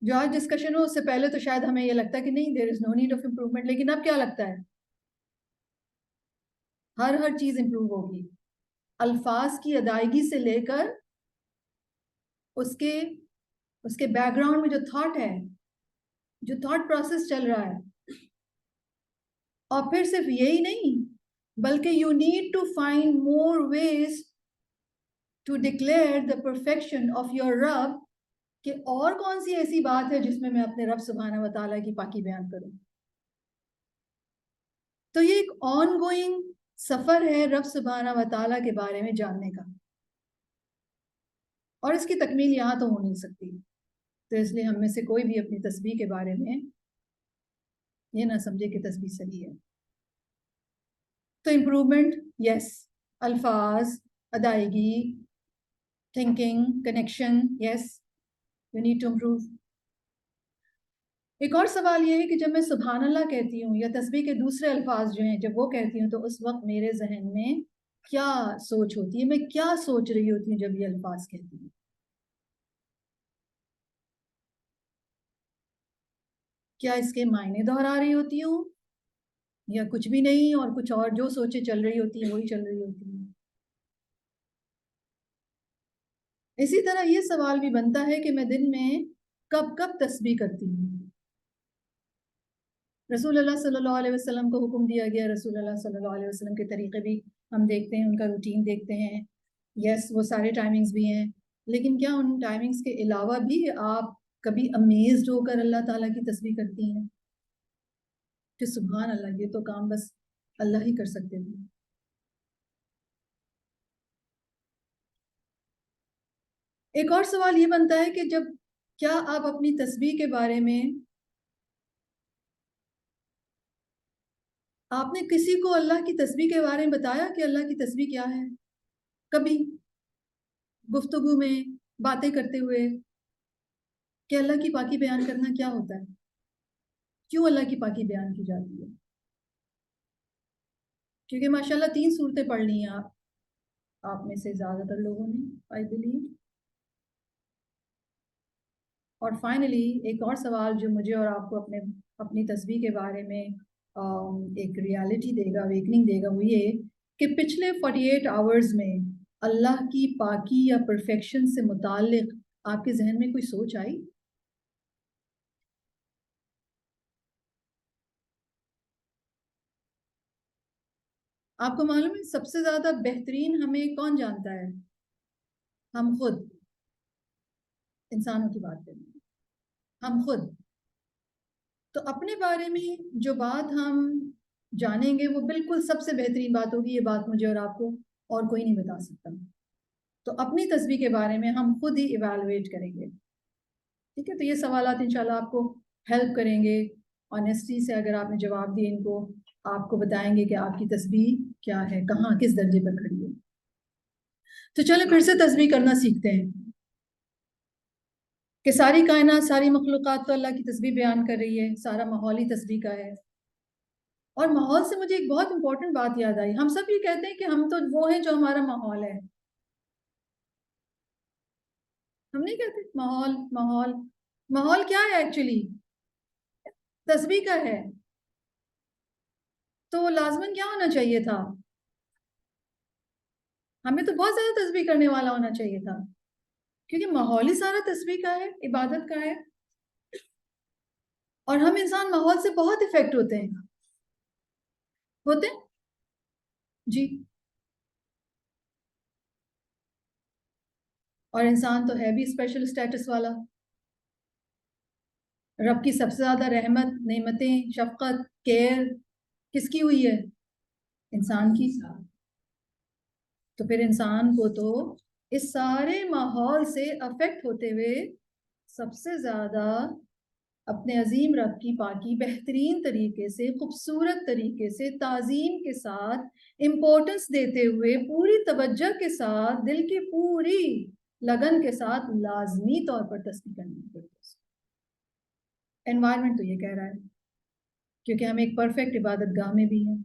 جو آج ڈسکشن ہو اس سے پہلے تو شاید ہمیں یہ لگتا ہے کہ نہیں دیر از نو نیڈ آف امپروومنٹ، لیکن اب کیا لگتا ہے؟ ہر چیز امپروو ہوگی. الفاظ کی ادائیگی سے لے کر اس کے بیک گراؤنڈ میں جو تھاٹ ہے، جو تھاٹ پروسیس چل رہا ہے. اور پھر صرف یہی نہیں بلکہ you need to find more ways to declare the perfection of your رب، کہ اور کون سی ایسی بات ہے جس میں میں اپنے رب سبحانہ و تعالیٰ کی پاکی بیان کروں. تو یہ ایک آن گوئنگ سفر ہے رب سبحانہ و تعالیٰ کے بارے میں جاننے کا، اور اس کی تکمیل یہاں تو ہو نہیں سکتی. تو اس لیے ہم میں سے کوئی بھی اپنی تسبیح کے بارے میں یہ نہ سمجھے کہ تسبیح صحیح ہے. تو امپروومنٹ یس، الفاظ، ادائیگی، thinking, connection, yes you need to improve. ایک اور سوال یہ ہے کہ جب میں سبحان اللہ کہتی ہوں یا تسبیح کے دوسرے الفاظ جو ہیں جب وہ کہتی ہوں تو اس وقت میرے ذہن میں کیا سوچ ہوتی ہے، میں کیا سوچ رہی ہوتی ہوں جب یہ الفاظ کہتی ہوں. کیا اس کے معنی دہرا رہی ہوتی ہوں، یا کچھ بھی نہیں اور کچھ اور جو سوچے چل رہی ہوتی ہیں وہی چل رہی ہوتی ہیں. اسی طرح یہ سوال بھی بنتا ہے کہ میں دن میں کب کب تسبیح کرتی ہوں. رسول اللہ صلی اللہ علیہ وسلم کو حکم دیا گیا, رسول اللہ صلی اللہ علیہ وسلم کے طریقے بھی ہم دیکھتے ہیں, ان کا روٹین دیکھتے ہیں. یس, وہ سارے ٹائمنگز بھی ہیں, لیکن کیا ان ٹائمنگز کے علاوہ بھی آپ کبھی امیزڈ ہو کر اللہ تعالیٰ کی تسبیح کرتی ہیں کہ سبحان اللہ, یہ تو کام بس اللہ ہی کر سکتے ہیں. ایک اور سوال یہ بنتا ہے کہ جب کیا آپ اپنی تسبیح کے بارے میں, آپ نے کسی کو اللہ کی تسبیح کے بارے میں بتایا کہ اللہ کی تسبیح کیا ہے؟ کبھی گفتگو میں باتیں کرتے ہوئے کہ اللہ کی پاکی بیان کرنا کیا ہوتا ہے, کیوں اللہ کی پاکی بیان کی جاتی ہے؟ کیونکہ ماشاءاللہ 3 صورتیں پڑھ لی ہیں آپ میں سے زیادہ تر لوگوں نے, آئی بلیو. اور فائنلی ایک اور سوال جو مجھے اور آپ کو اپنی تسبیح کے بارے میں ایک ریالٹی دے گا, اویکننگ دے گا, وہ یہ کہ پچھلے 48 آورز میں اللہ کی پاکی یا پرفیکشن سے متعلق آپ کے ذہن میں کوئی سوچ آئی؟ آپ کو معلوم ہے سب سے زیادہ بہترین ہمیں کون جانتا ہے؟ ہم خود. انسانوں کی بات کریں, ہم خود. تو اپنے بارے میں جو بات ہم جانیں گے وہ بالکل سب سے بہترین بات ہوگی, یہ بات مجھے اور آپ کو اور کوئی نہیں بتا سکتا. تو اپنی تسبیح کے بارے میں ہم خود ہی ایویلویٹ کریں گے. ٹھیک ہے, تو یہ سوالات انشاءاللہ آپ کو ہیلپ کریں گے. آنیسٹی سے اگر آپ نے جواب دیے ان کو, آپ کو بتائیں گے کہ آپ کی تسبیح کیا ہے, کہاں کس درجے پر کھڑی ہے. تو چلیں پھر سے تسبیح کرنا سیکھتے ہیں کہ ساری کائنات, ساری مخلوقات تو اللہ کی تسبیح بیان کر رہی ہے, سارا ماحول ہی تسبیح کا ہے. اور ماحول سے مجھے ایک بہت امپورٹنٹ بات یاد آئی. ہم سب یہ کہتے ہیں کہ ہم تو وہ ہیں جو ہمارا ماحول ہے. ہم نہیں کہتے ماحول ماحول. ماحول کیا ہے ایکچولی؟ تسبیح کا ہے. تو لازماً کیا ہونا چاہیے تھا؟ ہمیں تو بہت زیادہ تسبیح کرنے والا ہونا چاہیے تھا, کیونکہ ماحول ہی سارا تسبیح کا ہے, عبادت کا ہے. اور ہم انسان ماحول سے بہت افیکٹ ہوتے ہیں. جی. اور انسان تو ہے بھی اسپیشل اسٹیٹس والا. رب کی سب سے زیادہ رحمت, نعمتیں, شفقت, کیئر کس کی ہوئی ہے؟ انسان کی. تو پھر انسان کو تو اس سارے ماحول سے افیکٹ ہوتے ہوئے سب سے زیادہ اپنے عظیم رب کی پاکی بہترین طریقے سے, خوبصورت طریقے سے, تعظیم کے ساتھ, امپورٹنس دیتے ہوئے, پوری توجہ کے ساتھ, دل کی پوری لگن کے ساتھ لازمی طور پر تسبیح کرنی پڑتی ہے. انوائرمنٹ تو یہ کہہ رہا ہے, کیونکہ ہم ایک پرفیکٹ عبادت گاہ میں بھی ہیں.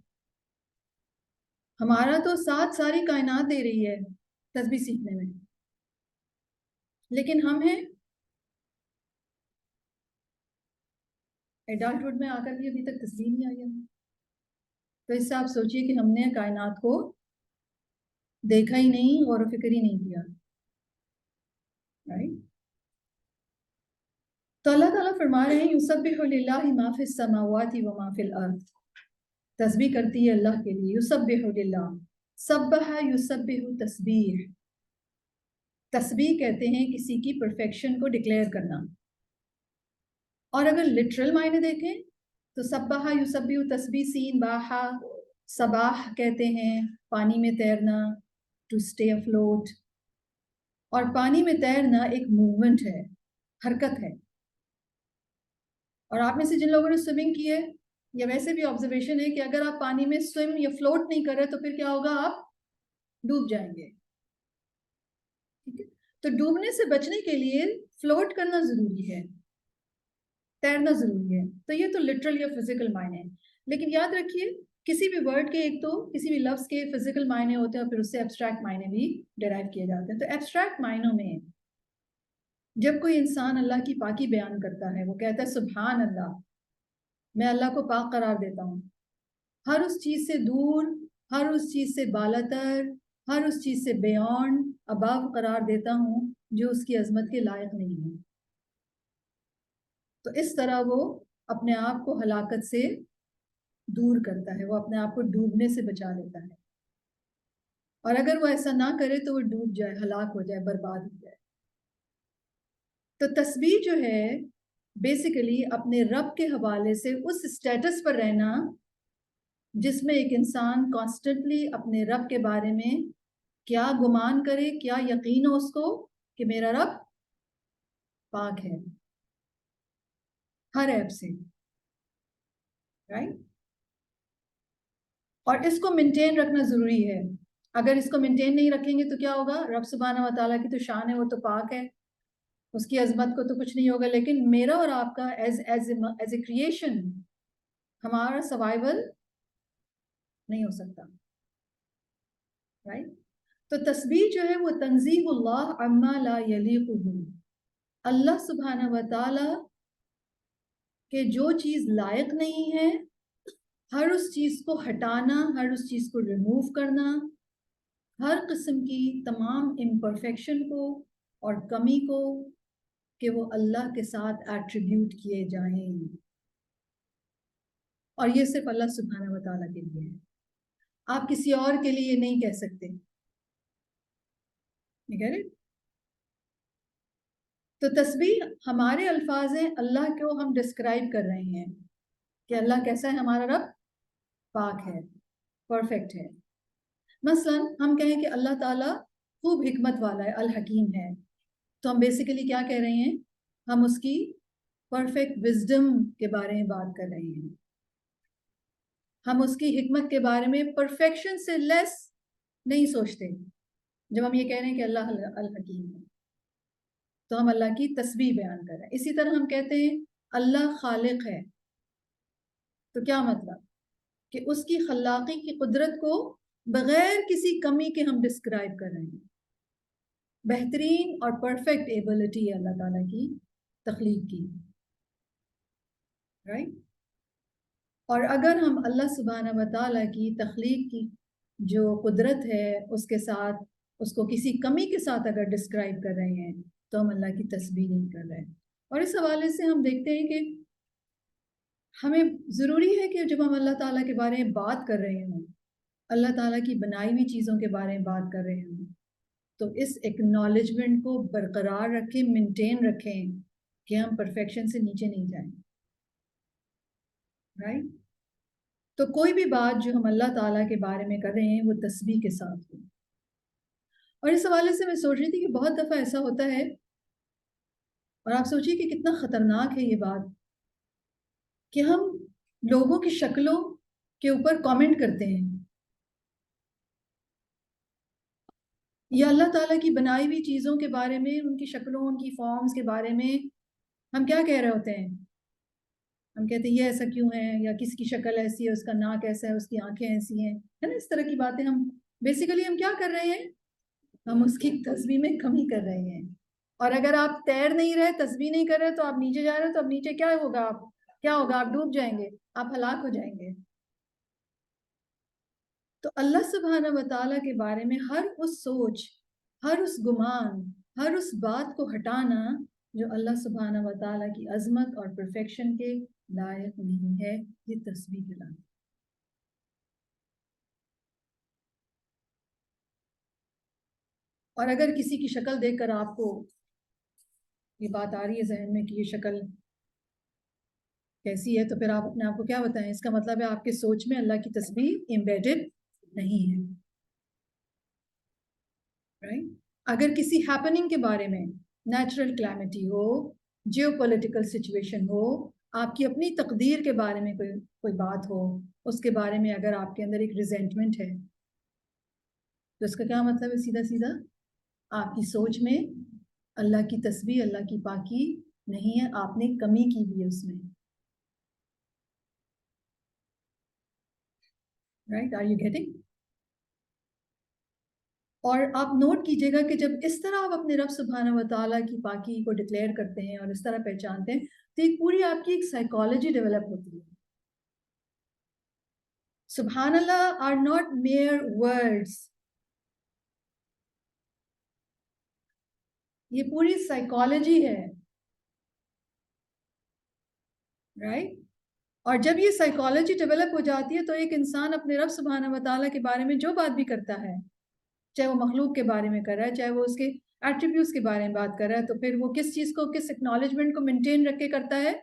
ہمارا تو ساتھ ساری کائنات دے رہی ہے تسبیح سیکھنے میں, لیکن ہم ہیں ایڈلٹہڈ میں آ کر بھی ابھی تک تسبیح نہیں آئی ہے. تو اس سے آپ سوچئے کہ ہم نے کائنات کو دیکھا ہی نہیں, غور و فکر ہی نہیں کیا. رائٹ. تو اللہ تعالیٰ فرما رہے ہیں یسبح للہ ما فی السماوات و ما فی الارض. تسبیح کرتی ہے اللہ کے لیے. یسبح للہ, سبح یسبح تسبیح. تسبیح کہتے ہیں کسی کی پرفیکشن کو ڈکلیئر کرنا. اور اگر لٹرل معنی دیکھیں تو سبح یسبح تسبیح, سین باہا, سباح کہتے ہیں پانی میں تیرنا, ٹو اسٹے افلوٹ. اور پانی میں تیرنا ایک موومنٹ ہے, حرکت ہے. اور آپ میں سے جن لوگوں نے سوئمنگ کی ہے, یا ویسے بھی آبزرویشن ہے کہ اگر آپ پانی میں سوئم یا فلوٹ نہیں کر رہے تو پھر کیا ہوگا, آپ ڈوب جائیں گے. ٹھیک ہے, تو ڈوبنے سے بچنے کے لیے فلوٹ کرنا ضروری ہے, تیرنا ضروری ہے. تو یہ تو لٹرل یا فزیکل معنی ہے. لیکن یاد رکھیے کسی بھی ورڈ کے ایک تو کسی بھی لفظ کے فزیکل معنی ہوتے ہیں اور پھر اس سے ایبسٹریکٹ معنی بھی ڈیرائیو کیے جاتے ہیں. تو ایبسٹریکٹ معنوں میں جب کوئی انسان اللہ کی پاکی بیان کرتا ہے, وہ کہتا ہے سبحان اللہ, میں اللہ کو پاک قرار دیتا ہوں, ہر اس چیز سے دور، ہر اس چیز سے بالاتر، ہر اس چیز سے بیونڈ ابو قرار دیتا ہوں جو اس کی عظمت کے لائق نہیں ہے۔ تو اس طرح وہ اپنے آپ کو ہلاکت سے دور کرتا ہے، وہ اپنے آپ کو ڈوبنے سے بچا لیتا ہے، اور اگر وہ ایسا نہ کرے تو وہ ڈوب جائے، ہلاک ہو جائے، برباد ہو جائے۔ تو تسبیح جو ہے بیسیکلی اپنے رب کے حوالے سے اس اسٹیٹس پر رہنا جس میں ایک انسان کانسٹنٹلی اپنے رب کے بارے میں کیا گمان کرے، کیا یقین ہو اس کو کہ میرا رب پاک ہے ہر عیب سے، رائٹ؟ اور اس کو مینٹین رکھنا ضروری ہے۔ اگر اس کو مینٹین نہیں رکھیں گے تو کیا ہوگا؟ رب سبحانہ و تعالیٰ کی تو شان ہے، وہ تو پاک ہے، اس کی عظمت کو تو کچھ نہیں ہوگا، لیکن میرا اور آپ کا ایز اے کریشن ہمارا سروائیول نہیں ہو سکتا، رائٹ؟ تو تسبیح جو ہے وہ تنزیہ اللہ عما لا یلیق بہ، اللہ سبحانہ و تعالی کہ جو چیز لائق نہیں ہے ہر اس چیز کو ہٹانا، ہر اس چیز کو ریموو کرنا، ہر قسم کی تمام امپرفیکشن کو اور کمی کو کہ وہ اللہ کے ساتھ ایٹریبیوٹ کیے جائیں، اور یہ صرف اللہ سبحانہ و تعالیٰ کے لیے ہے، آپ کسی اور کے لیے نہیں کہہ سکتے، ٹھیک ہے؟ تو تسبیح ہمارے الفاظ ہیں، اللہ کو ہم ڈسکرائب کر رہے ہیں کہ اللہ کیسا ہے، ہمارا رب پاک ہے، پرفیکٹ ہے۔ مثلا ہم کہیں کہ اللہ تعالیٰ خوب حکمت والا ہے، الحکیم ہے، تو ہم بیسیکلی کیا کہہ رہے ہیں؟ ہم اس کی پرفیکٹ وزڈم کے بارے میں بات کر رہے ہیں، ہم اس کی حکمت کے بارے میں پرفیکشن سے لیس نہیں سوچتے جب ہم یہ کہہ رہے ہیں کہ اللہ الحکیم ہے، تو ہم اللہ کی تسبیح بیان کر رہے ہیں۔ اسی طرح ہم کہتے ہیں اللہ خالق ہے، تو کیا مطلب؟ کہ اس کی خلاقی کی قدرت کو بغیر کسی کمی کے ہم ڈسکرائب کر رہے ہیں، بہترین اور پرفیکٹ ایبلٹی ہے اللہ تعالیٰ کی تخلیق کی، رائٹ؟ اور اگر ہم اللہ سبحانہ و تعالیٰ کی تخلیق کی جو قدرت ہے اس کے ساتھ اس کو کسی کمی کے ساتھ اگر ڈسکرائب کر رہے ہیں تو ہم اللہ کی تسبیح نہیں کر رہے ہیں۔ اور اس حوالے سے ہم دیکھتے ہیں کہ ہمیں ضروری ہے کہ جب ہم اللہ تعالیٰ کے بارے میں بات کر رہے ہوں، اللہ تعالیٰ کی بنائی ہوئی چیزوں کے بارے میں بات کر رہے ہوں، تو اس ایکنالجمنٹ کو برقرار رکھیں، مینٹین رکھیں کہ ہم پرفیکشن سے نیچے نہیں جائیں، رائٹ؟ تو کوئی بھی بات جو ہم اللہ تعالیٰ کے بارے میں کر رہے ہیں وہ تسبیح کے ساتھ ہو۔ اور اس حوالے سے میں سوچ رہی تھی کہ بہت دفعہ ایسا ہوتا ہے، اور آپ سوچیے کہ کتنا خطرناک ہے یہ بات، کہ ہم لوگوں کی شکلوں کے اوپر کامنٹ کرتے ہیں، یا اللہ تعالیٰ کی بنائی ہوئی چیزوں کے بارے میں، ان کی شکلوں، ان کی فارمز کے بارے میں ہم کیا کہہ رہے ہوتے ہیں؟ ہم کہتے ہیں یہ ایسا کیوں ہے، یا کس کی شکل ایسی ہے، اس کا ناک ایسا ہے، اس کی آنکھیں ایسی ہیں، ہے نا؟ اس طرح کی باتیں ہم بیسیکلی ہم کیا کر رہے ہیں؟ ہم اس کی تسبیح میں کمی کر رہے ہیں۔ اور اگر آپ تیر نہیں رہے، تسبیح نہیں کر رہے، تو آپ نیچے جا رہے، تو اب نیچے کیا ہوگا؟ آپ ڈوب جائیں گے، آپ ہلاک ہو جائیں گے۔ تو اللہ سبحانہ و تعالیٰ کے بارے میں ہر اس سوچ، ہر اس گمان، ہر اس بات کو ہٹانا جو اللہ سبحانہ و تعالیٰ کی عظمت اور پرفیکشن کے لائق نہیں ہے، یہ تسبیح کہلاتی ہے۔ اور اگر کسی کی شکل دیکھ کر آپ کو یہ بات آ رہی ہے ذہن میں کہ یہ شکل کیسی ہے، تو پھر آپ اپنے آپ کو کیا بتائیں؟ اس کا مطلب ہے آپ کے سوچ میں اللہ کی تسبیح ایمبیڈڈ نہیں ہے، رائٹ؟ اگر کسی ہیپننگ کے بارے میں، نیچرل کلیمٹی ہو، جیو پولیٹیکل سچویشن ہو، آپ کی اپنی تقدیر کے بارے میں کوئی بات ہو، اس کے بارے میں اگر آپ کے اندر ایک ریزنٹمنٹ ہے، تو اس کا کیا مطلب ہے؟ سیدھا سیدھا آپ کی سوچ میں اللہ کی تسبیح، اللہ کی پاکی نہیں ہے، آپ نے کمی کی بھی ہے اس میں، رائٹ؟ Are you getting? اور آپ نوٹ کیجئے گا کہ جب اس طرح آپ اپنے رب سبحانہ و تعالیٰ کی پاکی کو ڈکلیئر کرتے ہیں اور اس طرح پہچانتے ہیں، تو ایک پوری آپ کی ایک سائیکالوجی ڈیولپ ہوتی ہے۔ سبحان اللہ are not mere words. یہ پوری سائیکالوجی ہے، رائٹ؟ اور جب یہ سائیکالوجی ڈیولپ ہو جاتی ہے تو ایک انسان اپنے رب سبحانہ و تعالیٰ کے بارے میں جو بات بھی کرتا ہے، چاہے وہ مخلوق کے بارے میں کر رہا ہے، چاہے وہ اس کے ایٹریبیوٹس کے بارے میں بات کر رہا ہے، تو پھر وہ کس چیز کو، کس اکنالجمنٹ کو مینٹین رکھ کے کرتا ہے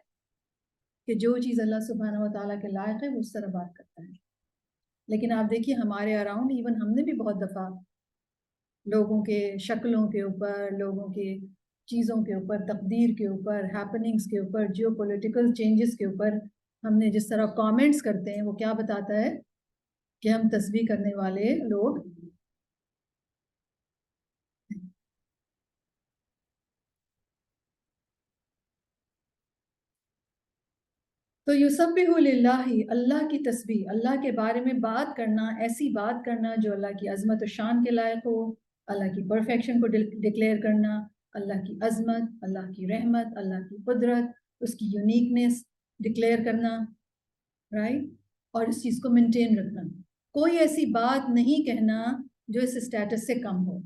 کہ جو چیز اللہ سبحانہ و تعالیٰ کے لائق ہے وہ اس طرح بات کرتا ہے. لیکن آپ دیکھیے ہمارے اراؤنڈ ایون ہم نے بھی بہت دفعہ لوگوں کے شکلوں کے اوپر، لوگوں کے چیزوں کے اوپر، تقدیر کے اوپر، ہیپننگز کے اوپر، جیو پولیٹیکل چینجز کے اوپر ہم نے جس طرح کامنٹس کرتے ہیں، وہ کیا بتاتا ہے کہ ہم تسبیح کرنے والے لوگ. تو یسبح للہ، اللہ کی تسبیح، اللہ کے بارے میں بات کرنا، ایسی بات کرنا جو اللہ کی عظمت و شان کے لائق ہو، اللہ کی پرفیکشن کو ڈکلیئر کرنا، اللہ کی عظمت، اللہ کی رحمت، اللہ کی قدرت، اس کی یونیکنیس ڈکلیئر کرنا، رائٹ؟ اور اس چیز کو مینٹین رکھنا. کوئی ایسی بات نہیں کہنا جو اس اسٹیٹس سے کم ہو.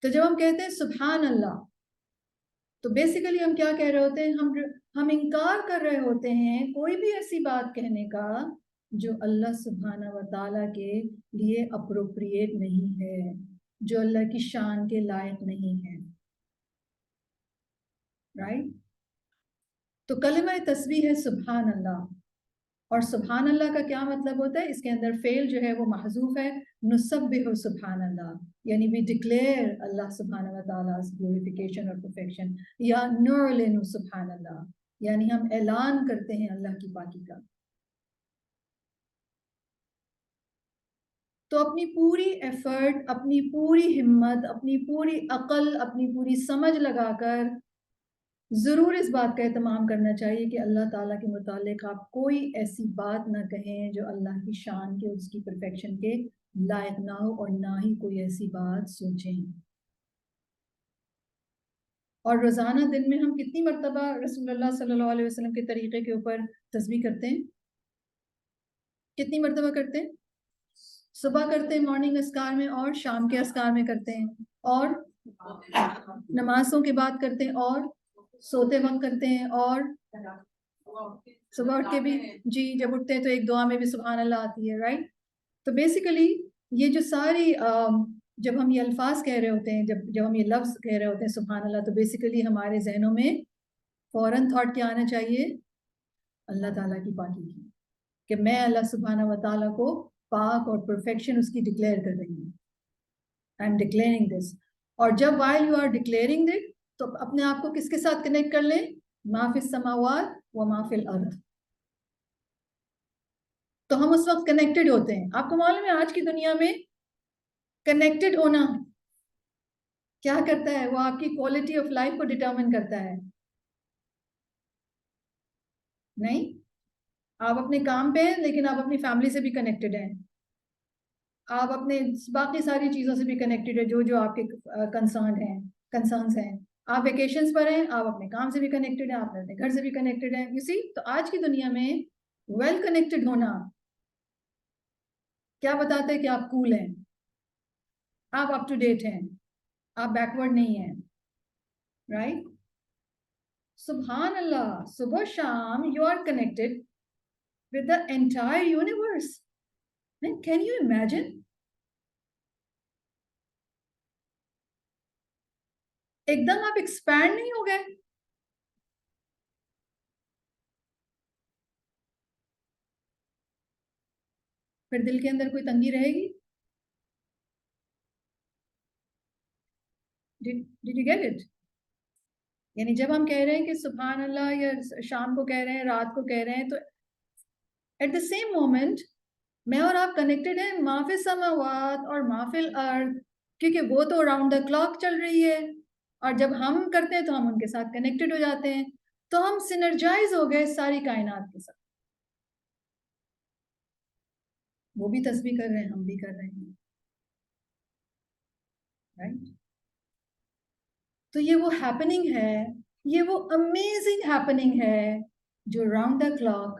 تو جب ہم کہتے ہیں سبحان اللہ، تو بیسیکلی ہم کیا کہہ رہے ہوتے ہیں؟ ہم انکار کر رہے ہوتے ہیں کوئی بھی ایسی بات کہنے کا جو اللہ سبحانہ و تعالیٰ کے لیے اپروپریٹ نہیں ہے، جو اللہ کی شان کے لائق نہیں ہے، رائٹ؟ تو کلمہ تسبیح ہے سبحان اللہ. اور سبحان اللہ کا کیا مطلب ہوتا ہے؟ اس کے اندر فعل جو ہے وہ محذوف ہے، نسبح سبحان اللہ، یعنی we declare اللہ سبحانہ و تعالیٰ's glorification اور perfection، یا نعلن سبحان اللہ، یعنی ہم اعلان کرتے ہیں اللہ کی پاکی کا. تو اپنی پوری ایفرٹ، اپنی پوری ہمت، اپنی پوری عقل، اپنی پوری سمجھ لگا کر ضرور اس بات کا اہتمام کرنا چاہیے کہ اللہ تعالیٰ کے متعلق آپ کوئی ایسی بات نہ کہیں جو اللہ کی شان کے، اس کی پرفیکشن کے لائق نہ ہو، اور نہ ہی کوئی ایسی بات سوچیں. اور روزانہ دن میں ہم کتنی مرتبہ رسول اللہ صلی اللہ علیہ وسلم کے طریقے کے اوپر تسبیح کرتے ہیں؟ کتنی مرتبہ کرتے ہیں؟ صبح کرتے ہیں مارننگ اذکار میں، اور شام کے اذکار میں کرتے ہیں، اور نمازوں کے بعد کرتے ہیں، اور سوتے وقت کرتے ہیں، اور صبح اٹھ کے بھی، جی جب اٹھتے ہیں تو ایک دعا میں بھی سبحان اللہ آتی ہے، رائٹ؟ تو بیسیکلی یہ جو ساری جب ہم یہ الفاظ کہہ رہے ہوتے ہیں، جب ہم یہ لفظ کہہ رہے ہوتے ہیں سبحان اللہ، تو بیسیکلی ہمارے ذہنوں میں فوراً تھاٹ کیا آنا چاہیے؟ اللہ تعالیٰ کی پاکی کی، کہ میں اللہ سبحانہ و تعالیٰ کو پاک اور پرفیکشن اس کی ڈکلیئر کر رہی ہوں. I am declaring this. اور جب while you are declaring that, تو اپنے آپ کو کس کے ساتھ کنیکٹ کر لیں؟ ما فی السماوات و ما فی الارض. تو ہم اس وقت کنیکٹڈ ہوتے ہیں. آپ کو معلوم ہے آج کی دنیا میں کنیکٹڈ ہونا کیا کرتا ہے؟ وہ آپ کی کوالٹی آف لائف کو ڈٹرمن کرتا ہے. نہیں، آپ اپنے کام پہ ہیں لیکن آپ اپنی فیملی سے بھی کنیکٹڈ ہیں، آپ اپنے باقی ساری چیزوں سے بھی کنیکٹڈ ہے جو آپ کے کنسرنز ہیں. آپ ویکیشنز پر ہیں، آپ اپنے کام سے بھی کنیکٹڈ ہیں، آپ اپنے گھر سے بھی کنیکٹڈ ہیں. یو سی، تو آج کی دنیا میں ویل کنیکٹڈ ہونا کیا بتاتا ہے؟ کہ آپ کول ہیں، آپ اپ ٹو ڈیٹ ہیں، آپ بیکورڈ نہیں ہیں، رائٹ؟ سبحان اللہ، صبح شام you are connected with the entire universe. Can you imagine? ایک دم آپ ایکسپینڈ نہیں ہو گئے؟ پھر دل کے اندر کوئی تنگی رہے گی؟ Did you get it؟ یعنی جب ہم کہہ رہے ہیں کہ سبحان اللہ، یا شام کو کہہ رہے ہیں، رات کو کہہ رہے ہیں، تو ایٹ دا سیم مومنٹ میں اور آپ کنیکٹڈ ہیں ما فی السماوات اور ما فی الارض، کیونکہ وہ تو اراؤنڈ دا کلاک چل رہی ہے، اور جب ہم کرتے ہیں تو ہم ان کے ساتھ کنیکٹڈ ہو جاتے ہیں. تو ہم سینرجائز ہو گئے ساری کائنات کے ساتھ. وہ بھی تسبیح کر رہے ہیں، ہم بھی کر رہے ہیں، رائٹ؟ تو یہ وہ ہیپننگ ہے، یہ وہ امیزنگ ہیپننگ ہے جو راؤنڈ دا کلاک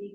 1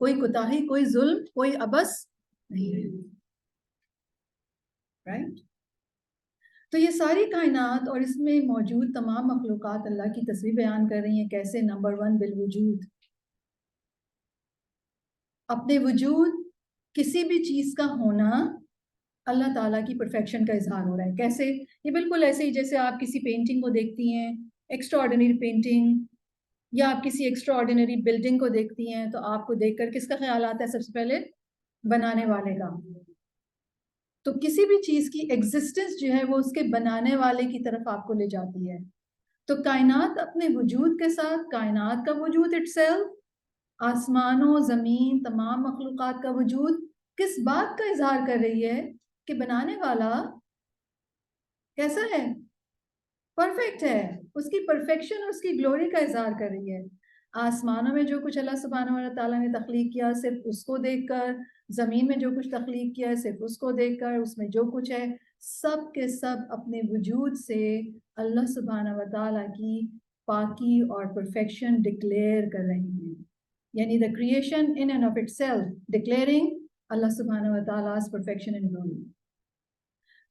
کوئی کوتاہی، کوئی ظلم، کوئی عبث نہیں ہے. رائٹ. تو یہ ساری کائنات اور اس میں موجود تمام مخلوقات اللہ کی تصویر بیان کر رہی ہیں کیسے نمبر 1 بالوجود، اپنے وجود کسی بھی چیز کا ہونا اللہ تعالیٰ کی پرفیکشن کا اظہار ہو رہا ہے. کیسے؟ یہ بالکل ایسے ہی جیسے آپ کسی پینٹنگ کو دیکھتی ہیں، ایکسٹرا آرڈینری پینٹنگ، یا آپ کسی ایکسٹرا آرڈینری بلڈنگ کو دیکھتی ہیں تو آپ کو دیکھ کر کس کا خیال آتا ہے سب سے پہلے؟ بنانے والے کا. تو کسی بھی چیز کی ایگزسٹنس جو ہے وہ اس کے بنانے والے کی طرف آپ کو لے جاتی ہے. تو کائنات اپنے وجود کے ساتھ، کائنات کا وجود اٹ سیلف، آسمانوں، زمین، تمام مخلوقات کا وجود کس بات کا اظہار کر رہی ہے کہ بنانے والا کیسا ہے؟ پرفیکٹ ہے. اس کی پرفیکشن اور اس کی گلوری کا اظہار کر رہی ہے. آسمانوں میں جو کچھ اللہ سبحانہ و تعالیٰ نے تخلیق کیا صرف اس کو دیکھ کر، زمین میں جو کچھ تخلیق کیا ہے صرف اس کو دیکھ کر، اس میں جو کچھ ہے سب کے سب اپنے وجود سے اللہ سبحانہ و تعالیٰ کی پاکی اور پرفیکشن ڈکلیئر کر رہے ہیں. یعنی the creation in and of itself declaring اللہ سبحانہ و تعالیٰ's perfection and glory.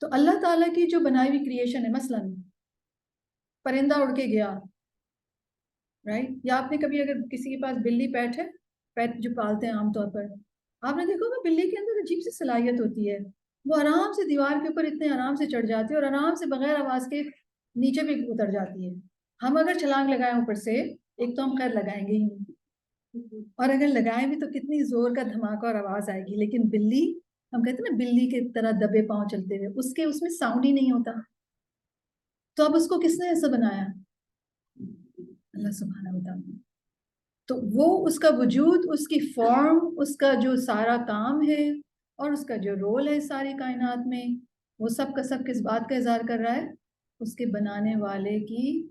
تو اللہ تعالیٰ کی جو بنائی ہوئی کریشن ہے، مثلا پرندہ اڑ کے گیا، رائٹ، یا آپ نے کبھی اگر کسی کے پاس بلی پیٹ ہے، پیٹ جو پالتے ہیں عام طور پر، آپ نے دیکھا ہوگا بلی کے اندر عجیب سی صلاحیت ہوتی ہے، وہ آرام سے دیوار کے اوپر اتنے آرام سے چڑھ جاتی ہے اور آرام سے بغیر آواز کے نیچے بھی اتر جاتی ہے. ہم اگر چھلانگ لگائیں اوپر سے، ایک تو ہم خیر لگائیں گے ہی نہیں، اور اگر لگائیں بھی تو کتنی زور کا دھماکہ اور آواز آئے گی. لیکن بلی، ہم کہتے ہیں نا بلی کے طرح دبے پاؤں چلتے ہوئے، اس میں ساؤنڈ ہی نہیں ہوتا. تو اب اس کو کس نے ایسا بنایا؟ اللہ سبحانہ و تعالیٰ. تو وہ اس کا وجود، اس کی فارم، اس کا جو سارا کام ہے اور اس کا جو رول ہے ساری کائنات میں، وہ سب کا سب کس بات کا اظہار کر رہا ہے؟ اس کے بنانے والے کی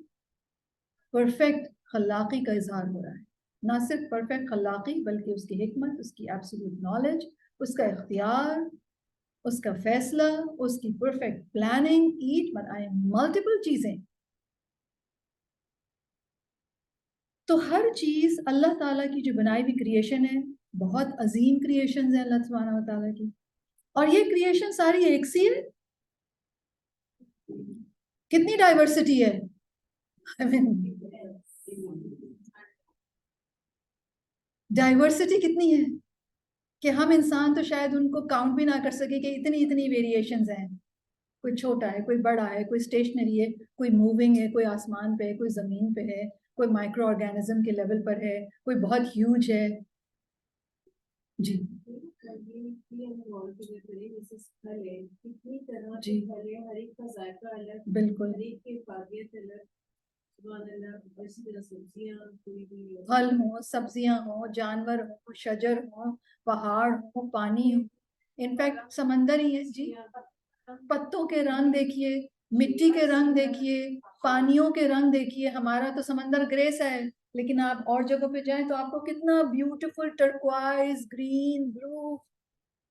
پرفیکٹ خلاقی کا اظہار ہو رہا ہے. نہ صرف پرفیکٹ خلاقی بلکہ اس کی حکمت، اس کی ایبسولوٹ نالج، اس کا اختیار، اس کا فیصلہ، اس کی پرفیکٹ پلاننگ، ملٹیپل چیزیں. تو ہر چیز اللہ تعالیٰ کی جو بنائی ہوئی کریشن ہے، بہت عظیم کریشنز ہیں اللہ سبحانہ و تعالیٰ کی. اور یہ کریشن ساری ایک سی ہے. کتنی ڈائیورسٹی ہے، ڈائیورسٹی کتنی ہے کہ ہم انسان تو شاید ان کو کاؤنٹ بھی نہ کر سکے کہ اتنی ویریشنز ہیں. کوئی چھوٹا ہے، کوئی بڑا ہے، کوئی اسٹیشنری ہے، کوئی موونگ ہے، کوئی آسمان پہ ہے، کوئی زمین پہ ہے، کوئی مائکرو آرگینزم کے لیول پر ہے، کوئی بہت ہیوج ہے. جی جی بالکل. پھل ہوں، سبزیاں ہوں، جانور ہوں، شجر ہوں، پہاڑ ہوں، پانی ہوں، انفیکٹ سمندر ہی ہے. جی پتوں کے رنگ دیکھیے، مٹی کے رنگ دیکھیے، پانیوں کے رنگ دیکھیے. ہمارا تو سمندر گرے سا ہے، لیکن آپ اور جگہوں پہ جائیں تو آپ کو کتنا بیوٹیفل ٹرکوائز، گرین، بلو.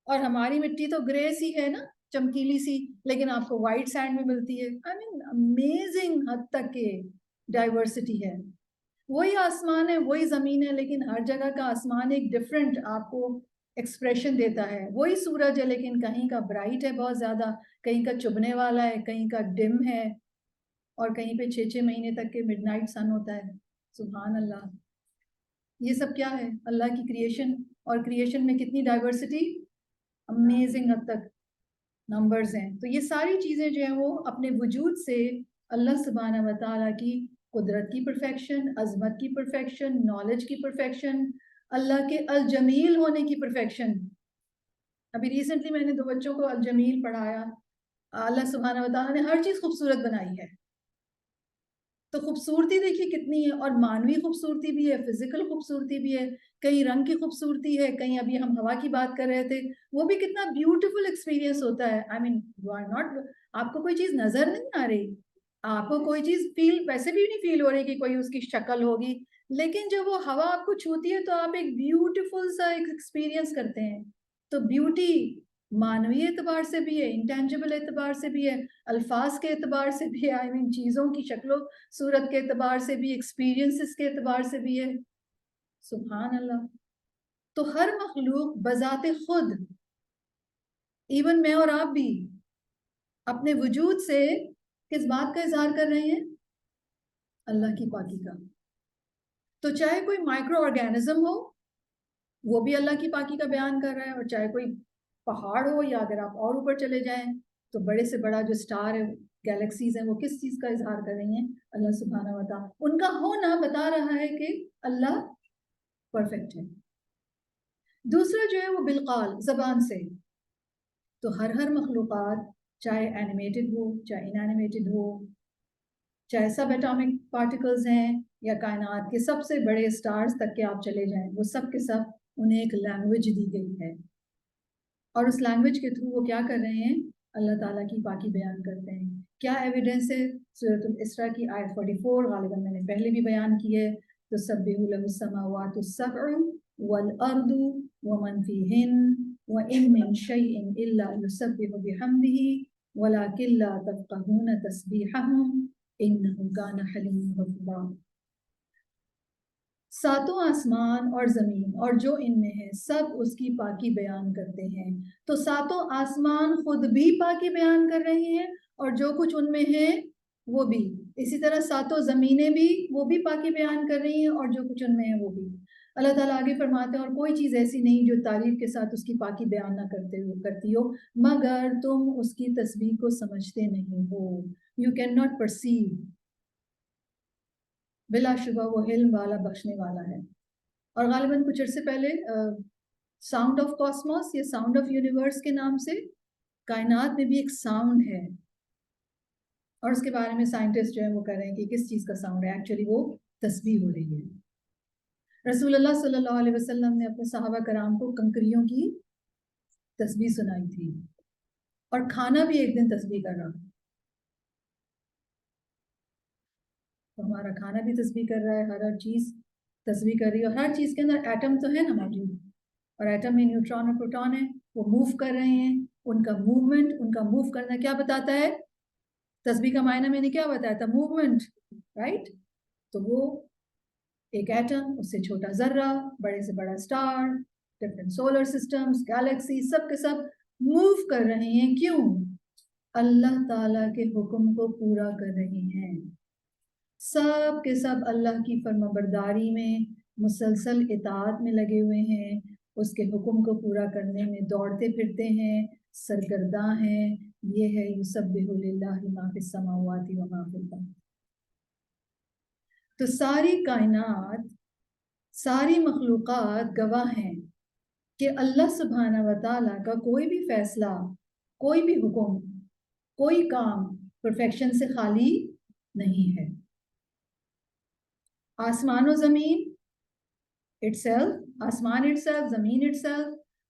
اور ہماری مٹی تو گرے سی ہے نا، چمکیلی سی، لیکن آپ کو وائٹ سینڈ میں ملتی ہے. امیزنگ حد تک کے ڈائیورسٹی ہے. وہی آسمان ہے، وہی زمین ہے، لیکن ہر جگہ کا آسمان ایک ڈفرینٹ آپ کو ایکسپریشن دیتا ہے. وہی سورج ہے لیکن کہیں کا برائٹ ہے بہت زیادہ، کہیں کا چبھنے والا ہے، کہیں کا ڈم ہے، اور کہیں پہ 6 مہینے تک کے مڈ نائٹ سن ہوتا ہے. سبحان اللہ. یہ سب کیا ہے؟ اللہ کی کریشن. اور کریشن میں کتنی ڈائیورسٹی، امیزنگ حد تک نمبرز ہیں. تو یہ ساری چیزیں جو ہیں وہ اپنے وجود سے اللہ سبحانہ و تعالیٰ کی قدرت کی پرفیکشن، عظمت کی پرفیکشن، نالج کی پرفیکشن، اللہ کے الجمیل ہونے کی پرفیکشن. ابھی ریسنٹلی میں نے 2 بچوں کو الجمیل پڑھایا. اللہ سبحانہ و تعالیٰ نے ہر چیز خوبصورت بنائی ہے. تو خوبصورتی دیکھیے کتنی ہے، اور مانوی خوبصورتی بھی ہے، فزیکل خوبصورتی بھی ہے، کئی رنگ کی خوبصورتی ہے، کہیں ابھی ہم ہوا کی بات کر رہے تھے، وہ بھی کتنا بیوٹیفل ایکسپیرینس ہوتا ہے. یو آر ناٹ، آپ کو کوئی چیز نظر نہیں آ رہی، آپ کو کوئی چیز فیل ویسے بھی نہیں فیل ہو رہی کہ کوئی اس کی شکل ہوگی، لیکن جب وہ ہوا آپ کو چھوتی ہے تو آپ ایک بیوٹیفل سا ایکسپیرینس کرتے ہیں. تو بیوٹی مانوی اعتبار سے بھی ہے، انٹینجبل اعتبار سے بھی ہے، الفاظ کے اعتبار سے بھی ہے، چیزوں کی شکل و صورت کے اعتبار سے بھی، ایکسپیرینسز کے اعتبار سے بھی ہے. سبحان اللہ. تو ہر مخلوق بذات خود، ایون میں اور آپ بھی اپنے وجود سے کس بات کا اظہار کر رہے ہیں؟ اللہ کی پاکی کا. تو چاہے کوئی مائکرو آرگینزم ہو وہ بھی اللہ کی پاکی کا بیان کر رہا ہے، اور چاہے کوئی پہاڑ ہو، یا اگر آپ اور اوپر چلے جائیں تو بڑے سے بڑا جو سٹار ہے، گیلیکسیز ہیں، وہ کس چیز کا اظہار کر رہی ہیں؟ اللہ سبحانہ و تعالیٰ. ان کا ہونا بتا رہا ہے کہ اللہ پرفیکٹ ہے. دوسرا جو ہے وہ بالقال، زبان سے. تو ہر مخلوقات، چاہے اینیمیٹڈ ہو چاہے انینیمیٹڈ ہو، چاہے سب ایٹامک پارٹیکلز ہیں یا کائنات کے سب سے بڑے سٹارز تک کے آپ چلے جائیں، وہ سب کے سب انہیں ایک لینگویج دی گئی ہے، اور اس لینگویج کے تھرو وہ کیا کر رہے ہیں؟ اللہ تعالیٰ کی پاکی بیان کرتے ہیں. کیا ایویڈنس ہے؟ سورۃ الاسراء کی آیت 44 غالباً میں نے پہلے بھی بیان کی ہے. تسبح له السماوات السبع والارض ومن فيهن وان من شيء الا يسبح بحمده ولكن لا تفقهون تسبيحهم انه كان حليما غفورا. ساتوں آسمان اور زمین اور جو ان میں ہے سب اس کی پاکی بیان کرتے ہیں. تو ساتوں آسمان خود بھی پاکی بیان کر رہے ہیں، اور جو کچھ ان میں ہے وہ بھی. اسی طرح ساتوں زمینیں بھی وہ بھی پاکی بیان کر رہی ہیں، اور جو کچھ ان میں ہے وہ بھی. اللہ تعالیٰ آگے فرماتے ہیں اور کوئی چیز ایسی نہیں جو تعریف کے ساتھ اس کی پاکی بیان نہ کرتی ہو مگر تم اس کی تسبیح کو سمجھتے نہیں ہو. You can not perceive. بلا شبہ وہ علم والا بخشنے والا ہے. اور غالباً کچھ عرصے پہلے ساؤنڈ آف کاسموس یا ساؤنڈ آف یونیورس کے نام سے کائنات میں بھی ایک ساؤنڈ ہے، اور اس کے بارے میں سائنٹسٹ جو ہے وہ کہہ رہے ہیں کہ کس چیز کا ساؤنڈ ہے. ایکچولی وہ تسبیح ہو رہی ہے. رسول اللہ صلی اللہ علیہ وسلم نے اپنے صحابہ کرام کو کنکریوں کی تسبیح سنائی تھی، اور کھانا بھی ایک دن تسبیح کر رہا. تو ہمارا کھانا بھی تسبیح کر رہا ہے، ہر چیز تسبیح کر رہی ہے، اور ہر چیز کے اندر ایٹم تو ہے نا موجود، اور ایٹم میں نیوٹران اور پروٹون ہے، وہ موو کر رہے ہیں. ان کا موومنٹ، ان کا موو کرنا کیا بتاتا ہے؟ تسبیح کا معنی میں نے کیا بتایا تھا؟ Movement, right? تو وہ ایک ایٹم، اس سے چھوٹا ذرہ، بڑے سے بڑا star, different solar systems, galaxy, سب کے سب موو کر رہے ہیں. کیوں؟ اللہ تعالیٰ کے حکم کو پورا کر رہے ہیں. سب کے سب اللہ کی فرما برداری میں مسلسل اطاعت میں لگے ہوئے ہیں، اس کے حکم کو پورا کرنے میں دوڑتے پھرتے ہیں، سرگرداں ہیں. یہ ہے یسبح للہ ما فی السماوات و ما فی الارض. تو ساری کائنات، ساری مخلوقات گواہ ہیں کہ اللہ سبحانہ و تعالیٰ کا کوئی بھی فیصلہ، کوئی بھی حکم، کوئی کام پرفیکشن سے خالی نہیں ہے. آسمان و زمین آسمان زمین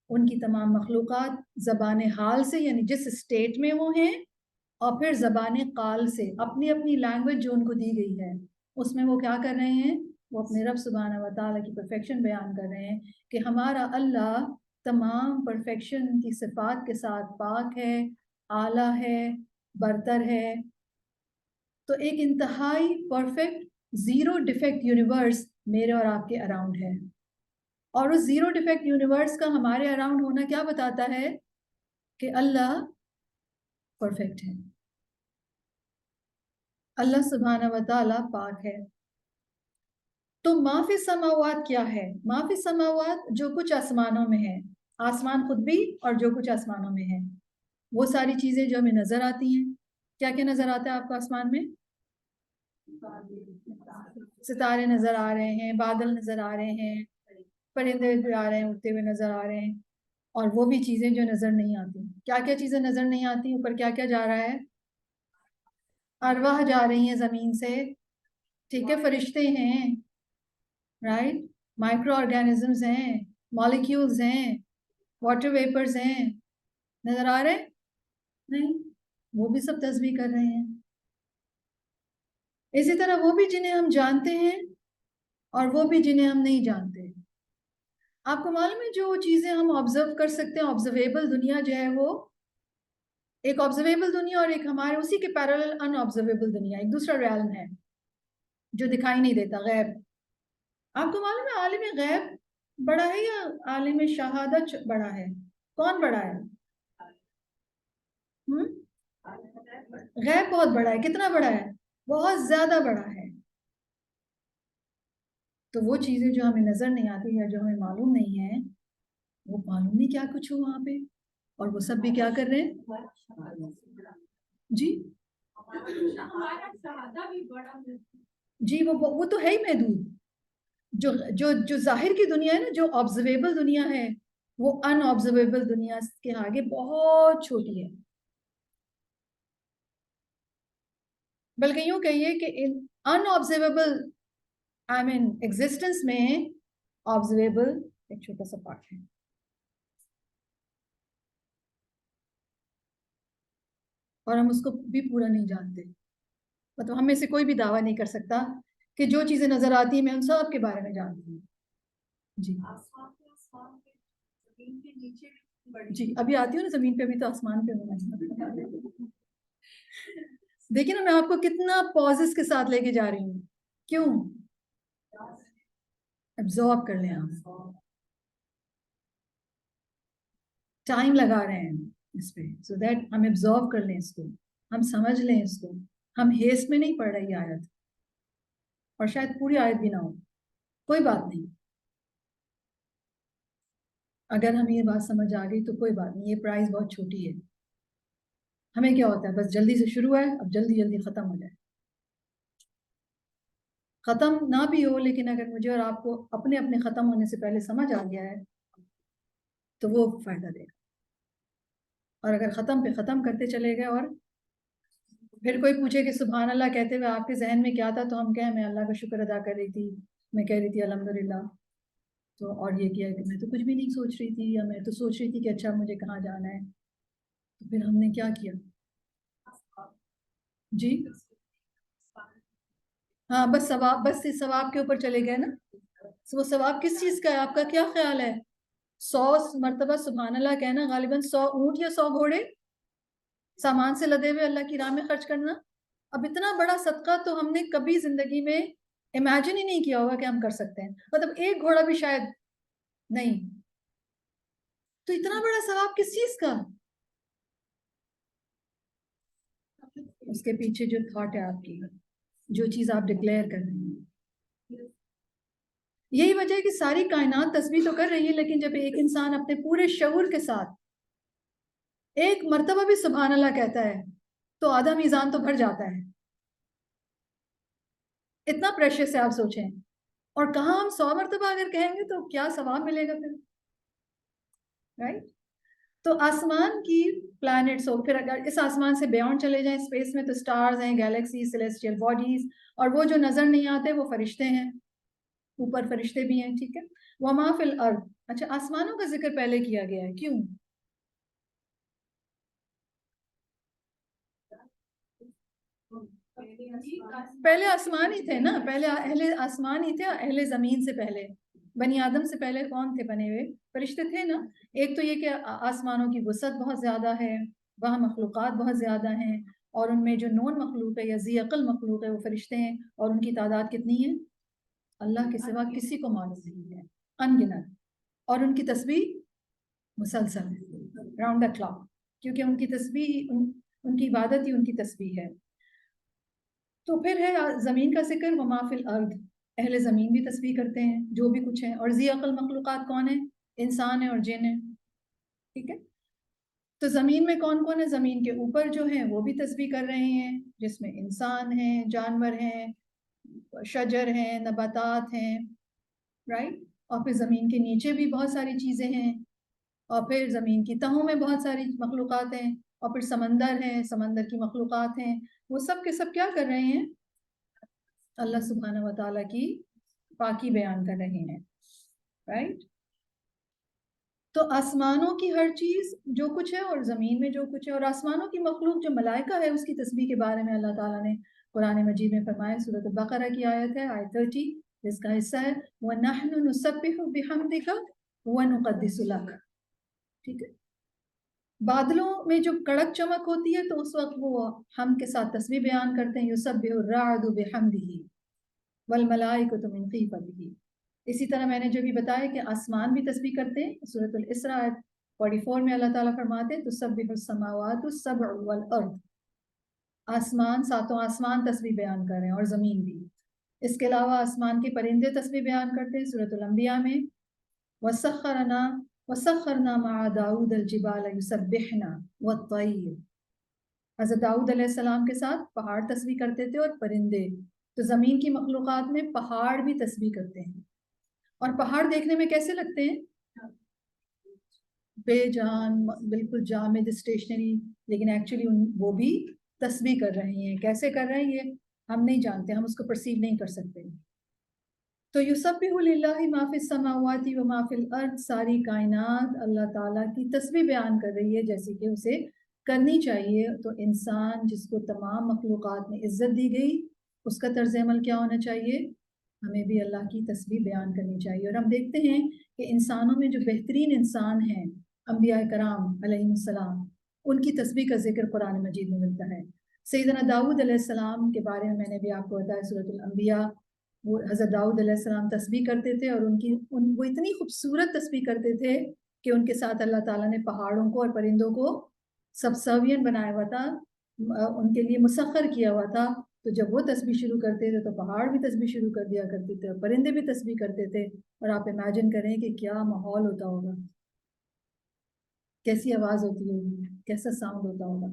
ان کی تمام مخلوقات زبان حال سے، یعنی جس اسٹیٹ میں وہ ہیں، اور پھر زبان قال سے، اپنی اپنی لینگویج جو ان کو دی گئی ہے اس میں وہ کیا کر رہے ہیں؟ وہ اپنے رب سبحانہ و تعالیٰ کی پرفیکشن بیان کر رہے ہیں کہ ہمارا اللہ تمام پرفیکشن کی صفات کے ساتھ پاک ہے، اعلیٰ ہے، برتر ہے. تو ایک انتہائی پرفیکٹ زیرو ڈیفیکٹ یونیورس میرے اور آپ کے اراؤنڈ ہے، اور اس زیرو ڈیفیکٹ یونیورس کا ہمارے اراؤنڈ ہونا کیا بتاتا ہے؟ کہ اللہ پرفیکٹ ہے، اللہ سبحانہ و تعالیٰ پاک ہے. تو ما فی السماوات کیا ہے؟ ما فی السماوات جو کچھ آسمانوں میں ہے، آسمان خود بھی اور جو کچھ آسمانوں میں ہے، وہ ساری چیزیں جو ہمیں نظر آتی ہیں. کیا کیا نظر آتا ہے آپ کو آسمان میں؟ ستارے نظر آ رہے ہیں، بادل نظر آ رہے ہیں، پرندے آ رہے ہیں، اڑتے ہوئے نظر آ رہے ہیں. اور وہ بھی چیزیں جو نظر نہیں آتی. کیا کیا چیزیں نظر نہیں آتی؟ اوپر کیا کیا جا رہا ہے؟ ارواح جا رہی ہیں زمین سے، ٹھیک ہے، فرشتے ہیں، رائٹ، مائکرو آرگینزمز ہیں، مالیکیولز ہیں، واٹر ویپرز ہیں. نظر آ رہے؟ نہیں، وہ بھی سب تسبیح کر رہے ہیں. اسی طرح وہ بھی جنہیں ہم جانتے ہیں اور وہ بھی جنہیں ہم نہیں جانتے. آپ کو معلوم ہے جو چیزیں ہم آبزرو کر سکتے ہیں، آبزرویبل دنیا جو ہے وہ ایک آبزرویبل دنیا، اور ایک ہمارے اسی کے پیرالل ان آبزرویبل دنیا، ایک دوسرا ریالم ہے جو دکھائی نہیں دیتا، غیب. آپ کو معلوم ہے عالم غیب بڑا ہے یا عالم شہادت بڑا ہے؟ کون بڑا ہے؟ غیب بہت بڑا ہے. کتنا بڑا ہے؟ بہت زیادہ بڑا ہے. تو وہ چیزیں جو ہمیں نظر نہیں آتی یا جو ہمیں معلوم نہیں ہے، وہ معلوم نہیں کیا کچھ ہو وہاں پہ، اور وہ سب بھی کیا کر رہے ہیں جی جی وہ تو ہے ہی محدود. جو جو جو ظاہر کی دنیا ہے نا، جو آبزرویبل دنیا ہے، وہ ان آبزرویبل دنیا کے آگے بہت چھوٹی ہے. بلکہ یوں کہیے کہ ان آبزرویبل آئی مین ایگزسٹنس میں آبزرویبل ایک چھوٹا سا پارٹ ہے. اور ہم اس کو بھی پورا نہیں جانتے. مطلب ہم میں سے کوئی بھی دعویٰ نہیں کر سکتا کہ جو چیزیں نظر آتی ہیں میں ان سب کے بارے میں جانتی ہوں. جی ابھی آتی ہوں نا زمین پہ، ابھی تو آسمان پہ ہوں. دیکھیں نا میں آپ کو کتنا پازز کے ساتھ لے کے جا رہی ہوں. کیوں؟ ابزارب کر لیں آپ. ٹائم لگا رہے ہیں اس پہ سو دیٹ ہم ابزارو کر لیں اس کو، ہم سمجھ لیں اس کو. ہم ہیس میں نہیں پڑھ رہی آیت، اور شاید پوری آیت بھی نہ ہو، کوئی بات نہیں. اگر ہمیں یہ بات سمجھ آ گئی تو کوئی بات نہیں، یہ پرائز بہت چھوٹی ہے. ہمیں کیا ہوتا ہے بس جلدی سے شروع ہے، اب جلدی جلدی ختم ہو جائے. ختم نہ بھی ہو لیکن اگر مجھے اور آپ کو اپنے اپنے ختم ہونے سے پہلے سمجھ آ گیا ہے تو وہ فائدہ دے گا. اور اگر ختم پہ ختم کرتے چلے گئے اور پھر کوئی پوچھے کہ سبحان اللہ کہتے ہوئے آپ کے ذہن میں کیا تھا، تو ہم کہیں میں اللہ کا شکر ادا کر رہی تھی، میں کہہ رہی تھی الحمدللہ، تو اور یہ کیا کہ میں تو کچھ بھی نہیں سوچ رہی تھی، یا میں تو سوچ رہی تھی کہ اچھا مجھے کہاں جانا ہے. تو پھر ہم نے کیا کیا؟ جی ہاں بس ثواب، بس اس ثواب کے اوپر چلے گئے نا. وہ ثواب کس چیز کا ہے؟ آپ کا کیا خیال ہے؟ 100 مرتبہ سبحان اللہ کہنا، غالباً 100 اونٹ یا 100 گھوڑے سامان سے لدے ہوئے اللہ کی راہ میں خرچ کرنا. اب اتنا بڑا صدقہ تو ہم نے کبھی زندگی میں امیجن ہی نہیں کیا ہوگا کہ ہم کر سکتے ہیں. مطلب ایک گھوڑا بھی شاید نہیں. تو اتنا بڑا ثواب کس چیز کا؟ اس کے پیچھے جو تھاٹ ہے آپ کی، جو چیز آپ ڈکلیئر کر رہے ہیں. یہی وجہ ہے کہ ساری کائنات تسبیح تو کر رہی ہے، لیکن جب ایک انسان اپنے پورے شعور کے ساتھ ایک مرتبہ بھی سبحان اللہ کہتا ہے تو آدھا میزان تو بھر جاتا ہے. اتنا پریشیس ہے آپ سوچیں. اور کہاں ہم 100 مرتبہ اگر کہیں گے تو کیا ثواب ملے گا پھر، رائٹ؟ تو آسمان کی پلانٹس ہو، پھر اگر اس آسمان سے بیونڈ چلے جائیں اسپیس میں، تو سٹارز ہیں، گیلیکسیز، سیلیسٹیل باڈیز، اور وہ جو نظر نہیں آتے وہ فرشتے ہیں، اوپر فرشتے بھی ہیں. ٹھیک ہے. وما فی الارض. اچھا آسمانوں کا ذکر پہلے کیا گیا ہے، کیوں؟ پہلے آسمان ہی تھے نا، پہلے اہل آسمان ہی تھے. اہل زمین سے پہلے، بنی آدم سے پہلے کون تھے بنے ہوئے؟ فرشتے تھے نا. ایک تو یہ کہ آسمانوں کی وسعت بہت زیادہ ہے، وہاں مخلوقات بہت زیادہ ہیں، اور ان میں جو نون مخلوق ہے یا ذی عقل مخلوق ہے وہ فرشتے ہیں، اور ان کی تعداد کتنی ہے؟ اللہ کے سوا کسی کو معلوم نہیں ہے، ان گنت. اور ان کی تسبیح مسلسل راؤنڈ دا کلاک، کیونکہ ان کی تسبیح، ان کی عبادت ہی ان کی تسبیح ہے. تو پھر ہے زمین کا ذکر، وما فی الارض. اہل زمین بھی تسبیح کرتے ہیں جو بھی کچھ ہے. اور ذی عقل مخلوقات کون ہیں؟ انسان ہے اور جن ہے. ٹھیک ہے. تو زمین میں کون کون ہے؟ زمین کے اوپر جو ہیں وہ بھی تسبیح کر رہے ہیں، جس میں انسان ہیں، جانور ہیں، شجر ہیں، نباتات ہیں، رائٹ. اور پھر زمین کے نیچے بھی بہت ساری چیزیں ہیں، اور پھر زمین کی تہوں میں بہت ساری مخلوقات ہیں، اور پھر سمندر ہیں، سمندر کی مخلوقات ہیں. وہ سب کے سب کیا کر رہے ہیں؟ اللہ سبحانہ و تعالیٰ کی پاکی بیان کر رہے ہیں، رائٹ. تو آسمانوں کی ہر چیز جو کچھ ہے، اور زمین میں جو کچھ ہے، اور آسمانوں کی مخلوق جو ملائکہ ہے اس کی تسبیح کے بارے میں اللہ تعالیٰ نے قرآن مجید میں فرمایا. سورۃ البقرہ کی آیت ہے، آیت 30، جس کا حصہ ہے وَنَحْنُ نُسَبِّحُ بِحَمْدِكَ وَنُقَدِّسُ لَكَ. ٹھیک ہے. بادلوں میں جو کڑک چمک ہوتی ہے تو اس وقت وہ ہم کے ساتھ تسبیح بیان کرتے ہیں. یُسَبِّحُ الرَّعْدُ بِحَمْدِهِ وَالْمَلَائِكَةُ مِنْ خِیفَتِهِ. اسی طرح میں نے جو بھی بتایا کہ آسمان بھی تسبیح کرتے ہیں. سورۃ الاسراء 44 میں اللہ تعالیٰ فرماتے ہیں تسبح السماوات السبع والارض، آسمان، ساتوں آسمان تسبیح بیان کر رہے ہیں اور زمین بھی. اس کے علاوہ آسمان کے پرندے تسبیح بیان کرتے ہیں سورۃ الانبیاء میں. وسخرنا مع داود الجبال یسبحن والطیر، حضرت داؤد علیہ السلام کے ساتھ پہاڑ تسبیح کرتے تھے اور پرندے. تو زمین کی مخلوقات میں پہاڑ بھی تسبیح کرتے ہیں. اور پہاڑ دیکھنے میں کیسے لگتے ہیں؟ بے جان، بالکل جامد، اسٹیشنری، لیکن ایکچولی وہ بھی تسبیح کر رہے ہیں. کیسے کر رہے ہیں یہ ہم نہیں جانتے، ہم اس کو پرسیو نہیں کر سکتے. تو یسبح للہ ما فی السماوات و ما فی الارض، ساری کائنات اللہ تعالیٰ کی تسبیح بیان کر رہی ہے جیسے کہ اسے کرنی چاہیے. تو انسان جس کو تمام مخلوقات میں عزت دی گئی، اس کا طرز عمل کیا ہونا چاہیے؟ ہمیں بھی اللہ کی تسبیح بیان کرنی چاہیے. اور ہم دیکھتے ہیں کہ انسانوں میں جو بہترین انسان ہیں انبیاء کرام علیہ السلام، ان کی تسبیح کا ذکر قرآن مجید میں ملتا ہے. سیدنا داؤد علیہ السلام کے بارے میں نے بھی آپ کو بتایا سورۃ الانبیاء. وہ حضرت داؤد علیہ السلام تسبیح کرتے تھے، اور وہ اتنی خوبصورت تسبیح کرتے تھے کہ ان کے ساتھ اللہ تعالیٰ نے پہاڑوں کو اور پرندوں کو سبسروینٹ بنایا ہوا تھا، ان کے لیے مسخر کیا ہوا تھا. تو جب وہ تسبیح شروع کرتے تھے تو پہاڑ بھی تسبیح شروع کر دیا کرتے تھے اور پرندے بھی تسبیح کرتے تھے. اور آپ امیجن کریں کہ کیا ماحول ہوتا ہوگا، کیسی آواز ہوتی ہوگی، کیسا ساؤنڈ ہوتا ہوگا.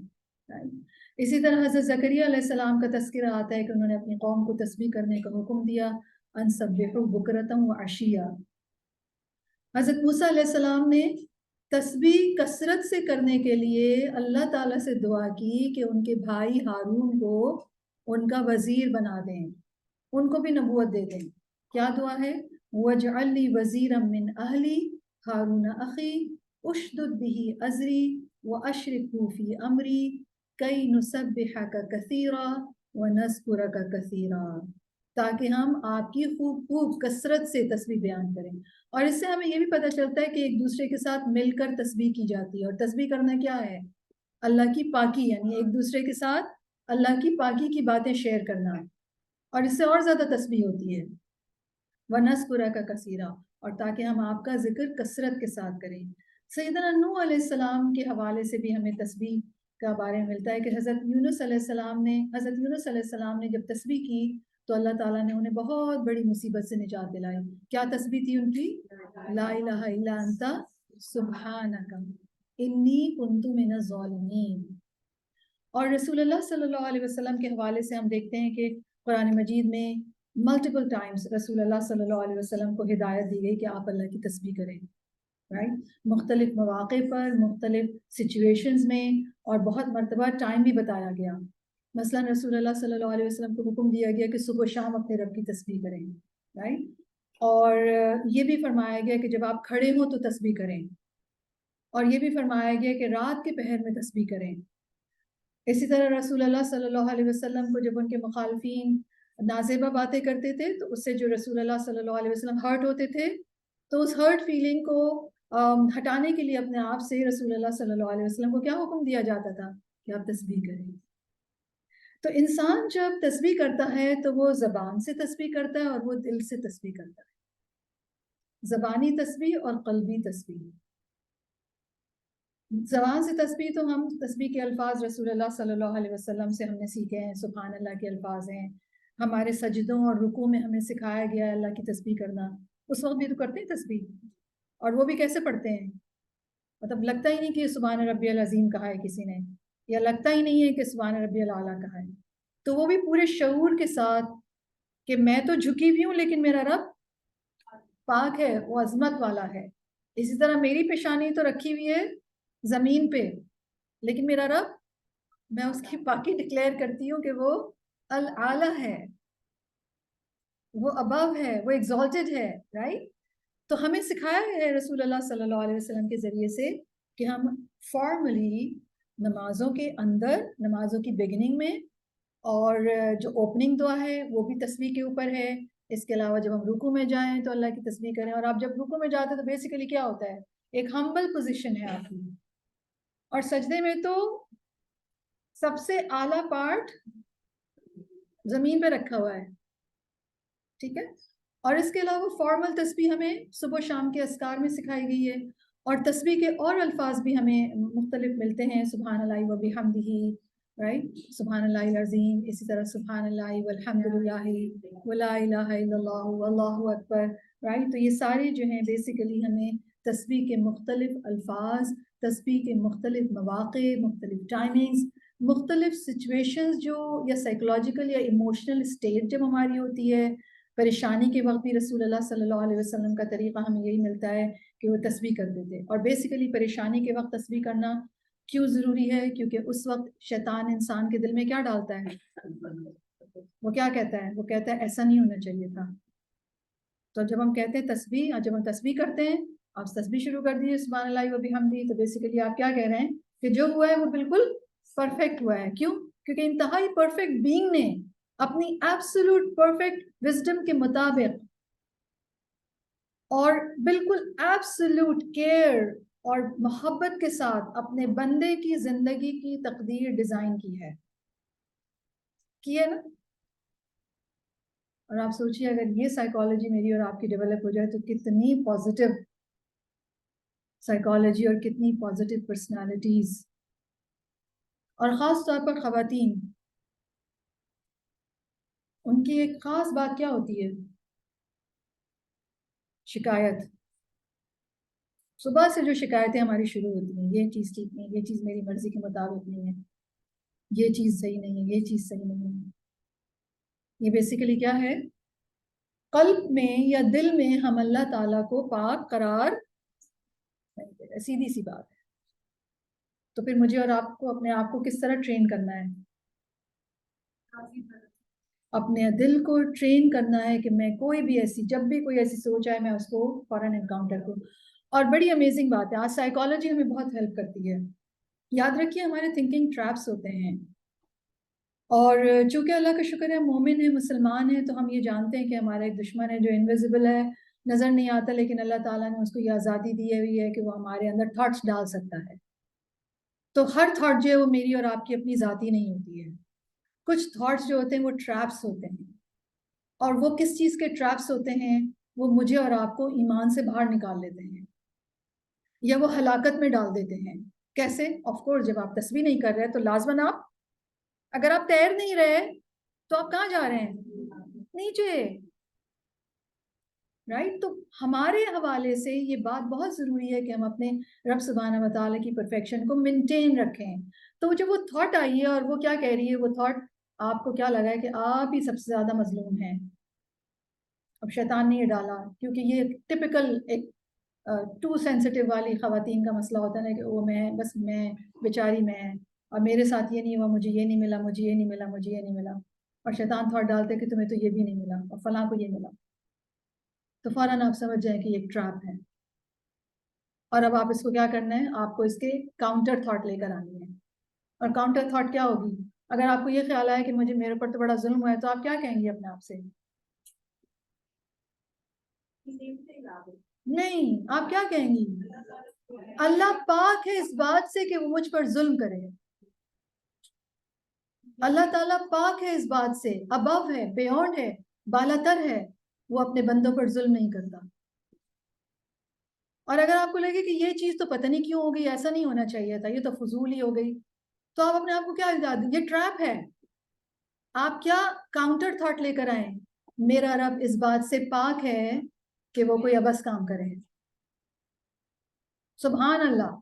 اسی طرح حضرت زکریا علیہ السلام کا تذکرہ آتا ہے کہ انہوں نے اپنی قوم کو تسبیح کرنے کا حکم دیا، ان سبحوا بکرۃ وعشیا. حضرت موسیٰ علیہ السلام نے تسبیح کثرت سے کرنے کے لیے اللہ تعالیٰ سے دعا کی کہ ان کے بھائی ہارون کو ان کا وزیر بنا دیں، ان کو بھی نبوت دے دیں. کیا دعا ہے؟ وَاجْعَلْ لِي وَزِيرًا مِّنْ أَهْلِي هَارُونَ أَخِي اُشْدُدْ بِهِ أَزْرِي وَأَشْرِكْهُ فِي أَمْرِي كَيْ نُسَبِّحَكَ كَثِيرًا وَنَذْكُرَكَ كَثِيرًا، تاکہ ہم آپ کی خوب کثرت سے تسبیح بیان کریں. اور اس سے ہمیں یہ بھی پتہ چلتا ہے کہ ایک دوسرے کے ساتھ مل کر تسبیح کی جاتی ہے. اور تسبیح کرنا کیا ہے؟ اللہ کی پاکی، یعنی ایک دوسرے کے ساتھ اللہ کی پاکی کی باتیں شیئر کرنا. اور اس سے اور زیادہ تسبیح ہوتی ہے. وَنَذْكُرَكَ كَثِيرًا، اور تاکہ ہم آپ کا ذکر کثرت کے ساتھ کریں. سیدنا نوح علیہ السلام کے حوالے سے بھی ہمیں تسبیح کا بارے میں ملتا ہے کہ حضرت یونس علیہ السلام نے جب تسبیح کی تو اللہ تعالیٰ نے انہیں بہت بڑی مصیبت سے نجات دلائی. کیا تسبیح تھی ان کی؟ لا الہ الا انت سبحانک انی کنت من الظالمین. اور رسول اللہ صلی اللہ علیہ وسلم کے حوالے سے ہم دیکھتے ہیں کہ قرآن مجید میں ملٹیپل ٹائمز رسول اللہ صلی اللہ علیہ وسلم کو ہدایت دی گئی کہ آپ اللہ کی تسبیح کریں. مختلف مواقع پر، مختلف سچویشنز میں، اور بہت مرتبہ ٹائم بھی بتایا گیا. مثلا رسول اللہ صلی اللہ علیہ وسلم کو حکم دیا گیا کہ صبح و شام اپنے رب کی تسبیح کریں، اور یہ بھی فرمایا گیا کہ جب آپ کھڑے ہوں تو تسبیح کریں، اور یہ بھی فرمایا گیا کہ رات کے پہر میں تسبیح کریں. اسی طرح رسول اللہ صلی اللہ علیہ وسلم کو جب ان کے مخالفین نازیبہ باتیں کرتے تھے تو اس سے جو رسول اللہ صلی اللہ علیہ وسلم ہرٹ ہوتے تھے، تو اس ہرٹ فیلنگ کو ہٹانے کے لیے اپنے آپ سے رسول اللہ صلی اللہ علیہ وسلم کو کیا حکم دیا جاتا تھا کہ آپ تسبیح کریں. تو انسان جب تسبیح کرتا ہے تو وہ زبان سے تسبیح کرتا ہے اور وہ دل سے تسبیح کرتا ہے. زبانی تسبیح اور قلبی تسبیح. زبان سے تسبیح تو ہم تسبیح کے الفاظ رسول اللہ صلی اللہ علیہ وسلم سے ہم نے سیکھے ہیں. سبحان اللہ کے الفاظ ہیں، ہمارے سجدوں اور رکوع میں ہمیں سکھایا گیا ہے اللہ کی تسبیح کرنا. اس وقت بھی تو کرتے ہیں تسبیح، اور وہ بھی کیسے پڑھتے ہیں؟ مطلب لگتا ہی نہیں کہ سبحان ربی العظیم کہا ہے کسی نے، یا لگتا ہی نہیں ہے کہ سبحان ربی الاعلیٰ کہا ہے. تو وہ بھی پورے شعور کے ساتھ کہ میں تو جھکی بھی ہوں لیکن میرا رب پاک ہے، وہ عظمت والا ہے. اسی طرح میری پیشانی تو رکھی ہوئی ہے زمین پہ، لیکن میرا رب، میں اس کی پاکی ڈکلیئر کرتی ہوں کہ وہ الاعلیٰ ہے، وہ ابو ہے، وہ ایگزالٹڈ ہے، رائٹ. تو ہمیں سکھایا ہے رسول اللہ صلی اللہ علیہ وسلم کے ذریعے سے کہ ہم فارملی نمازوں کے اندر، نمازوں کی بگننگ میں، اور جو اوپننگ دعا ہے وہ بھی تسبیح کے اوپر ہے. اس کے علاوہ جب ہم رکوع میں جائیں تو اللہ کی تسبیح کریں. اور آپ جب رکوع میں جاتے ہیں تو بیسیکلی کیا ہوتا ہے؟ ایک ہمبل پوزیشن ہے آپ کی. اور سجدے میں تو سب سے اعلیٰ پارٹ زمین پہ رکھا ہوا ہے، ٹھیک ہے. اور اس کے علاوہ فارمل تسبیح ہمیں صبح شام کے اذکار میں سکھائی گئی ہے، اور تسبیح کے اور الفاظ بھی ہمیں مختلف ملتے ہیں، سبحان اللہ و بحمدہ، رائٹ، سبحان اللہ العظیم، اسی طرح سبحان اللہ والحمد للہ ولا الہ الا اللہ واللہ اکبر، رائٹ. تو یہ سارے جو ہیں بیسیکلی ہمیں تسبیح کے مختلف الفاظ، تسبیح کے مختلف مواقع، مختلف ٹائمنگز، مختلف سچویشنز جو یا سائیکولوجیکل یا ایموشنل اسٹیٹ جب ہماری ہوتی ہے، پریشانی کے وقت بھی رسول اللہ صلی اللہ علیہ وسلم کا طریقہ ہمیں یہی ملتا ہے کہ وہ تسبیح کرتے تھے. اور بیسیکلی پریشانی کے وقت تسبیح کرنا کیوں ضروری ہے؟ کیونکہ اس وقت شیطان انسان کے دل میں کیا ڈالتا ہے؟ وہ کیا کہتا ہے؟ وہ کہتا ہے ایسا نہیں ہونا چاہیے تھا. تو جب ہم کہتے ہیں تسبیح، اور جب ہم تسبیح کرتے ہیں، آپ تسبیح شروع کر دیجیے سبحان اللہ و بحمدہ، تو بیسیکلی آپ کیا کہہ رہے ہیں کہ جو ہوا ہے وہ بالکل پرفیکٹ ہوا ہے. کیوں؟ کیونکہ انتہائی پرفیکٹ بینگ نے اپنی ایبسولوٹ پرفیکٹ وزڈم کے مطابق اور بالکل ایبسولوٹ کیئر اور محبت کے ساتھ اپنے بندے کی زندگی کی تقدیر ڈیزائن کی ہے نا. اور آپ سوچیے اگر یہ سائیکالوجی میری اور آپ کی ڈیولپ ہو جائے تو کتنی پازیٹیو سائیکالوجی اور کتنی پازیٹیو پرسنالٹیز. اور خاص طور پر خواتین، ان کی ایک خاص بات کیا ہوتی ہے؟ شکایت. صبح سے جو شکایتیں ہماری شروع ہوتی ہیں، یہ چیز ٹھیک نہیں، یہ چیز میری مرضی کے مطابق نہیں ہے، یہ چیز صحیح نہیں ہے، یہ چیز صحیح نہیں ہے. یہ بیسیکلی کیا ہے؟ قلب میں یا دل میں ہم اللہ تعالیٰ کو پاک قرار نہیں دے رہے. سیدھی سی بات ہے. تو پھر مجھے اور آپ کو اپنے آپ کو کس طرح ٹرین کرنا ہے؟ اپنے دل کو ٹرین کرنا ہے کہ میں کوئی بھی ایسی، جب بھی کوئی ایسی سوچ آئے میں اس کو فوراً انکاؤنٹر کروں. اور بڑی امیزنگ بات ہے، آج سائیکالوجی ہمیں بہت ہیلپ کرتی ہے. یاد رکھیے ہمارے تھنکنگ ٹریپس ہوتے ہیں، اور چونکہ اللہ کا شکر ہے مومن ہے، مسلمان ہے، تو ہم یہ جانتے ہیں کہ ہمارا ایک دشمن ہے جو انویزیبل ہے، نظر نہیں آتا، لیکن اللہ تعالیٰ نے اس کو یہ آزادی دی ہوئی ہے کہ وہ ہمارے اندر تھاٹس ڈال سکتا ہے. تو ہر تھاٹ جو ہے وہ میری اور آپ کی اپنی ذاتی نہیں ہوتی ہے. کچھ تھاٹس جو ہوتے ہیں وہ ٹریپس ہوتے ہیں، اور وہ کس چیز کے ٹریپس ہوتے ہیں؟ وہ مجھے اور آپ کو ایمان سے باہر نکال لیتے ہیں، یا وہ ہلاکت میں ڈال دیتے ہیں. کیسے؟ آف کورس جب آپ تسبیح نہیں کر رہے تو لازماً آپ، اگر آپ تیر نہیں رہے تو آپ کہاں جا رہے ہیں؟ نیچے، رائٹ. تو ہمارے حوالے سے یہ بات بہت ضروری ہے کہ ہم اپنے رب سبحانہ و تعالیٰ کی پرفیکشن کو مینٹین رکھیں. تو جب وہ تھاٹ آئی ہے اور وہ کیا کہہ رہی ہے، وہ تھاٹ آپ کو کیا لگا ہے کہ آپ ہی سب سے زیادہ مظلوم ہیں. اب شیطان نے یہ ڈالا، کیونکہ یہ ٹپیکل ایک ٹو سینسٹیو والی خواتین کا مسئلہ ہوتا ہے نا، کہ وہ میں بیچاری میں، اور میرے ساتھ یہ نہیں ہوا، مجھے یہ نہیں ملا، مجھے یہ نہیں ملا، مجھے یہ نہیں ملا. اور شیطان تھاٹ ڈالتے کہ تمہیں تو یہ بھی نہیں ملا اور فلاں کو یہ ملا. تو فوراً آپ سمجھ جائیں کہ یہ ایک ٹریپ ہے. اور اب آپ اس کو کیا کرنا ہے؟ آپ کو اس کے کاؤنٹر تھاٹ لے کر آنی ہے. اور کاؤنٹر تھاٹ کیا ہوگی؟ اگر آپ کو یہ خیال آیا کہ میرے اوپر تو بڑا ظلم ہوا ہے، تو آپ کیا کہیں گے اپنے آپ سے؟ نہیں، آپ کیا کہیں گی؟ اللہ پاک ہے اس بات سے کہ وہ مجھ پر ظلم کرے. اللہ تعالیٰ پاک ہے اس بات سے، ابو ہے، بیونڈ ہے، بالا تر ہے، وہ اپنے بندوں پر ظلم نہیں کرتا. اور اگر آپ کو لگے کہ یہ چیز تو پتہ نہیں کیوں ہو گئی، ایسا نہیں ہونا چاہیے تھا، یہ تو فضول ہی ہو گئی، تو آپ اپنے آپ کو کیا اجازت دیں؟ یہ ٹریپ ہے. آپ کیا کاؤنٹر تھاٹ لے کر آئیں؟ میرا رب اس بات سے پاک ہے کہ وہ کوئی ابس کام کرے. سبحان اللہ،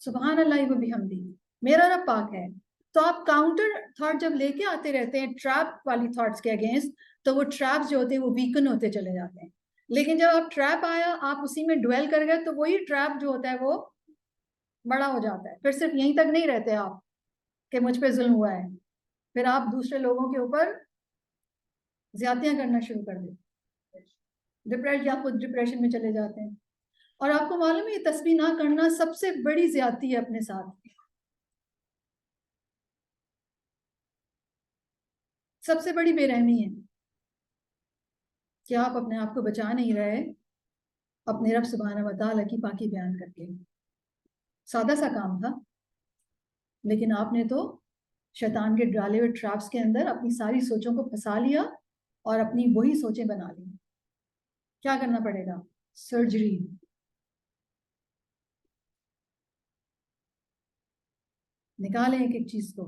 سبحان اللہ و بحمدہ، میرا رب پاک ہے. تو آپ کاؤنٹر تھاٹ جب لے کے آتے رہتے ہیں ٹریپ والی تھاٹس کے اگینسٹ، تو وہ ٹریپس جو ہوتے ہیں وہ ویکن ہوتے چلے جاتے ہیں. لیکن جب آپ ٹریپ آیا، آپ اسی میں ڈویل کر گئے، تو وہی ٹریپ جو ہوتا ہے وہ بڑا ہو جاتا ہے. پھر صرف یہیں تک نہیں رہتے آپ کہ مجھ پہ ظلم ہوا ہے، پھر آپ دوسرے لوگوں کے اوپر زیادتیاں کرنا شروع کر دیتے، یا خود ڈپریشن میں چلے جاتے ہیں. اور آپ کو معلوم ہے یہ تسبیح نہ کرنا سب سے بڑی زیادتی ہے اپنے ساتھ، سب سے بڑی بے رحمی ہے کہ آپ اپنے آپ کو بچا نہیں رہے اپنے رب سبحانہ و تعالیٰ کی پاکی بیان کر کے. سادہ سا کام تھا، لیکن آپ نے تو شیطان کے ڈالے ہوئے ٹریپس کے اندر اپنی ساری سوچوں کو پھنسا لیا اور اپنی وہی سوچیں بنا لی. کیا کرنا پڑے گا؟ سرجری. نکالیں ایک ایک چیز کو,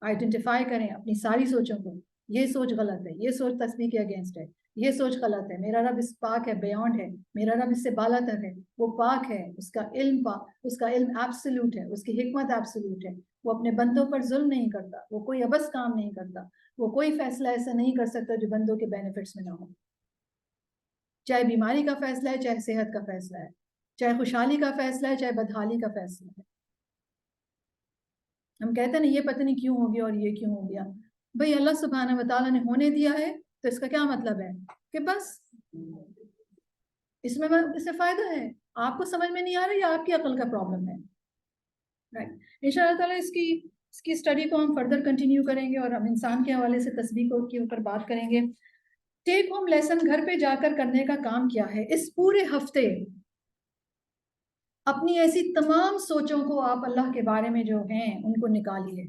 آئیڈینٹیفائی کریں اپنی ساری سوچوں کو. یہ سوچ غلط ہے, یہ سوچ تسبیح کے اگینسٹ ہے, یہ سوچ غلط ہے, میرا رب اس پاک ہے, بیونڈ ہے, میرا رب اس سے بالا تر ہے, وہ پاک ہے, اس کا علم پاک, اس کا علم ایبسولوٹ ہے, اس کی حکمت ایبسولوٹ ہے, وہ اپنے بندوں پر ظلم نہیں کرتا, وہ کوئی عبث کام نہیں کرتا, وہ کوئی فیصلہ ایسا نہیں کر سکتا جو بندوں کے بینیفٹس میں نہ ہو. چاہے بیماری کا فیصلہ ہے, چاہے صحت کا فیصلہ ہے, چاہے خوشحالی کا فیصلہ ہے, چاہے بدحالی کا فیصلہ ہے. ہم کہتے ہیں نا یہ پتہ نہیں کیوں ہو گیا اور یہ کیوں ہو گیا. بھئی اللہ سبحانہ و تعالیٰ نے ہونے دیا ہے تو اس کا کیا مطلب ہے کہ بس اس سے فائدہ ہے. آپ کو سمجھ میں نہیں آ رہا یا آپ کی عقل کا پرابلم ہے. رائٹ, ان شاء اللہ تعالیٰ اس کی اسٹڈی کو ہم فردر کنٹینیو کریں گے اور ہم انسان کے حوالے سے تسبیح کے اوپر بات کریں گے. ٹیک ہوم لیسن گھر پہ جا کر کرنے کا کام کیا ہے؟ اس پورے ہفتے اپنی ایسی تمام سوچوں کو آپ اللہ کے بارے میں جو ہیں ان کو نکالیے,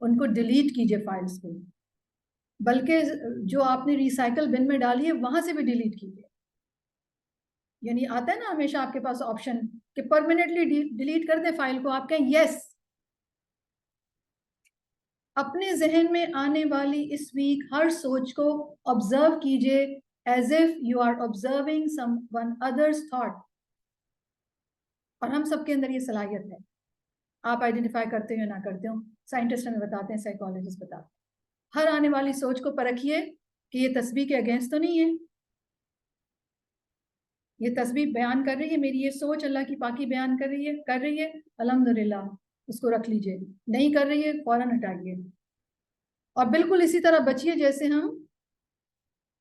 ان کو ڈیلیٹ کیجئے فائلز کو, بلکہ جو آپ نے ریسائیکل بن میں ڈالی ہے وہاں سے بھی ڈیلیٹ کیجئے. یعنی آتا ہے نا ہمیشہ آپ کے پاس آپشن کہ پرماننٹلی ڈیلیٹ کر دیں فائل کو, آپ کہیں یس. اپنے ذہن میں آنے والی اس ویک ہر سوچ کو آبزرو کیجئے as if you are observing someone other's thought. اور ہم سب کے اندر یہ صلاحیت ہے, آپ آئیڈینٹیفائی کرتے ہو یا نہ کرتے ہو, سائنٹسٹ ہمیں بتاتے ہیں, سائیکالوجسٹ بتاتے ہیں. ہر آنے والی سوچ کو پرکھیے کہ یہ تسبیح کے اگینسٹ تو نہیں ہے, یہ تسبیح بیان کر رہی ہے, میری یہ سوچ اللہ کی پاکی بیان کر رہی ہے, الحمدللہ اس کو رکھ لیجئے. نہیں کر رہی ہے فوراً ہٹائیے. اور بالکل اسی طرح بچیے جیسے ہم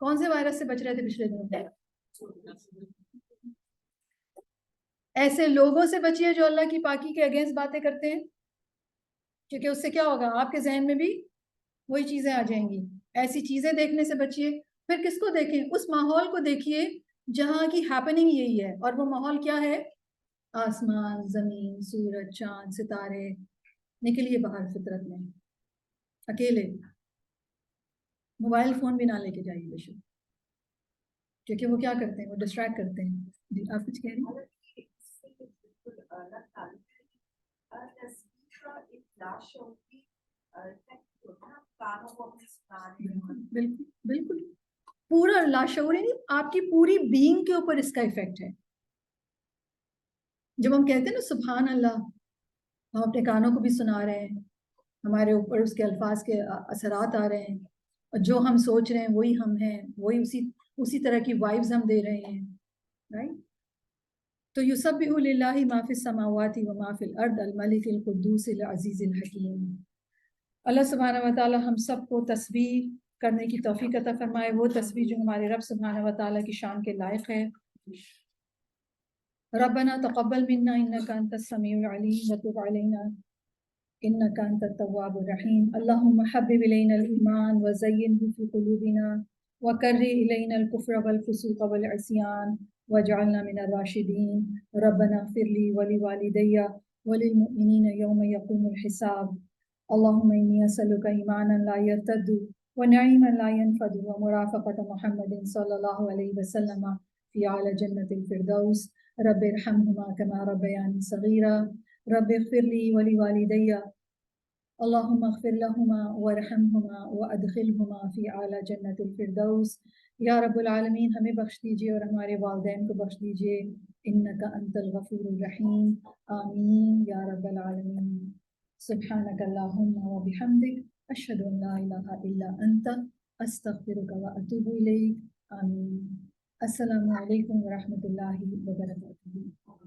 کون سے وائرس سے بچ رہے تھے پچھلے دنوں میں, ایسے لوگوں سے بچیے جو اللہ کی پاکی کے اگینسٹ باتیں کرتے ہیں, کیونکہ اس سے کیا ہوگا, آپ کے ذہن میں بھی وہی چیزیں آ جائیں گی. ایسی چیزیں دیکھنے سے بچیے. پھر کس کو دیکھیں؟ اس ماحول کو دیکھیے جہاں کی ہیپننگ یہی ہے. اور وہ ماحول کیا ہے؟ آسمان, زمین, سورج, چاند, ستارے. نکلیے باہر فطرت میں اکیلے. موبائل فون بھی نہ لے کے جائیے بے شک, کیونکہ وہ کیا کرتے ہیں, وہ ڈسٹریکٹ کرتے ہیں. جی آپ کچھ کہہ رہی ہیں؟ بالکل بالکل, پورا لاشعوری نہیں, آپ کی پوری بینگ کے اوپر اس کا ایفیکٹ ہے. جب ہم کہتے ہیں نا سبحان اللہ, ہم اپنے کانوں کو بھی سنا رہے ہیں, ہمارے اوپر اس کے الفاظ کے اثرات آ رہے ہیں, اور جو ہم سوچ رہے ہیں وہی ہم ہیں, وہی اسی طرح کی وائبز ہم دے رہے ہیں. رائٹ, تو یسبح للہ ما فی السماوات و ما فی الارض الملک القدوس العزیز الحکیم. اللہ سبحانہ و تعالی ہم سب کو تسبیح کرنے کی توفیق عطا فرمائے, وہ تسبیح جو ہمارے رب سبحانہ و تعالی کی شان کے لائق ہے. ربنا تقبل منا انك انت السميع العليم وتب علينا انك انت التواب الرحيم. اللهم حبب الينا الايمان وزينه في قلوبنا وكره الينا الكفر والفسوق والعصيان واجعلنا من الراشدين. ربنا اغفر لي ولوالدي وللمؤمنين يوم يقوم الحساب. اللهم إني أسألك إيمانا لا يرتد ونعيما لا ينفد ومرافقة محمد صلى الله عليه وسلم في أعلى جنة الفردوس. رب ارحمهما كما ربياني صغيرا. رب اغفر لي ولوالدي. اللهم اغفر لهما وارحمهما وادخلهما في أعلى جنة الفردوس. یا رب العالمین ہمیں بخش دیجئے اور ہمارے والدین کو بخش دیجئے. انک انت الغفور الرحیم. آمین یا رب العالمین. سبحانک اللہم و بحمدک اشہد ان لا الہ الا انت استغفرک و اتوب الیک. آمین. السلام علیکم ورحمۃ اللہ وبرکاتہ.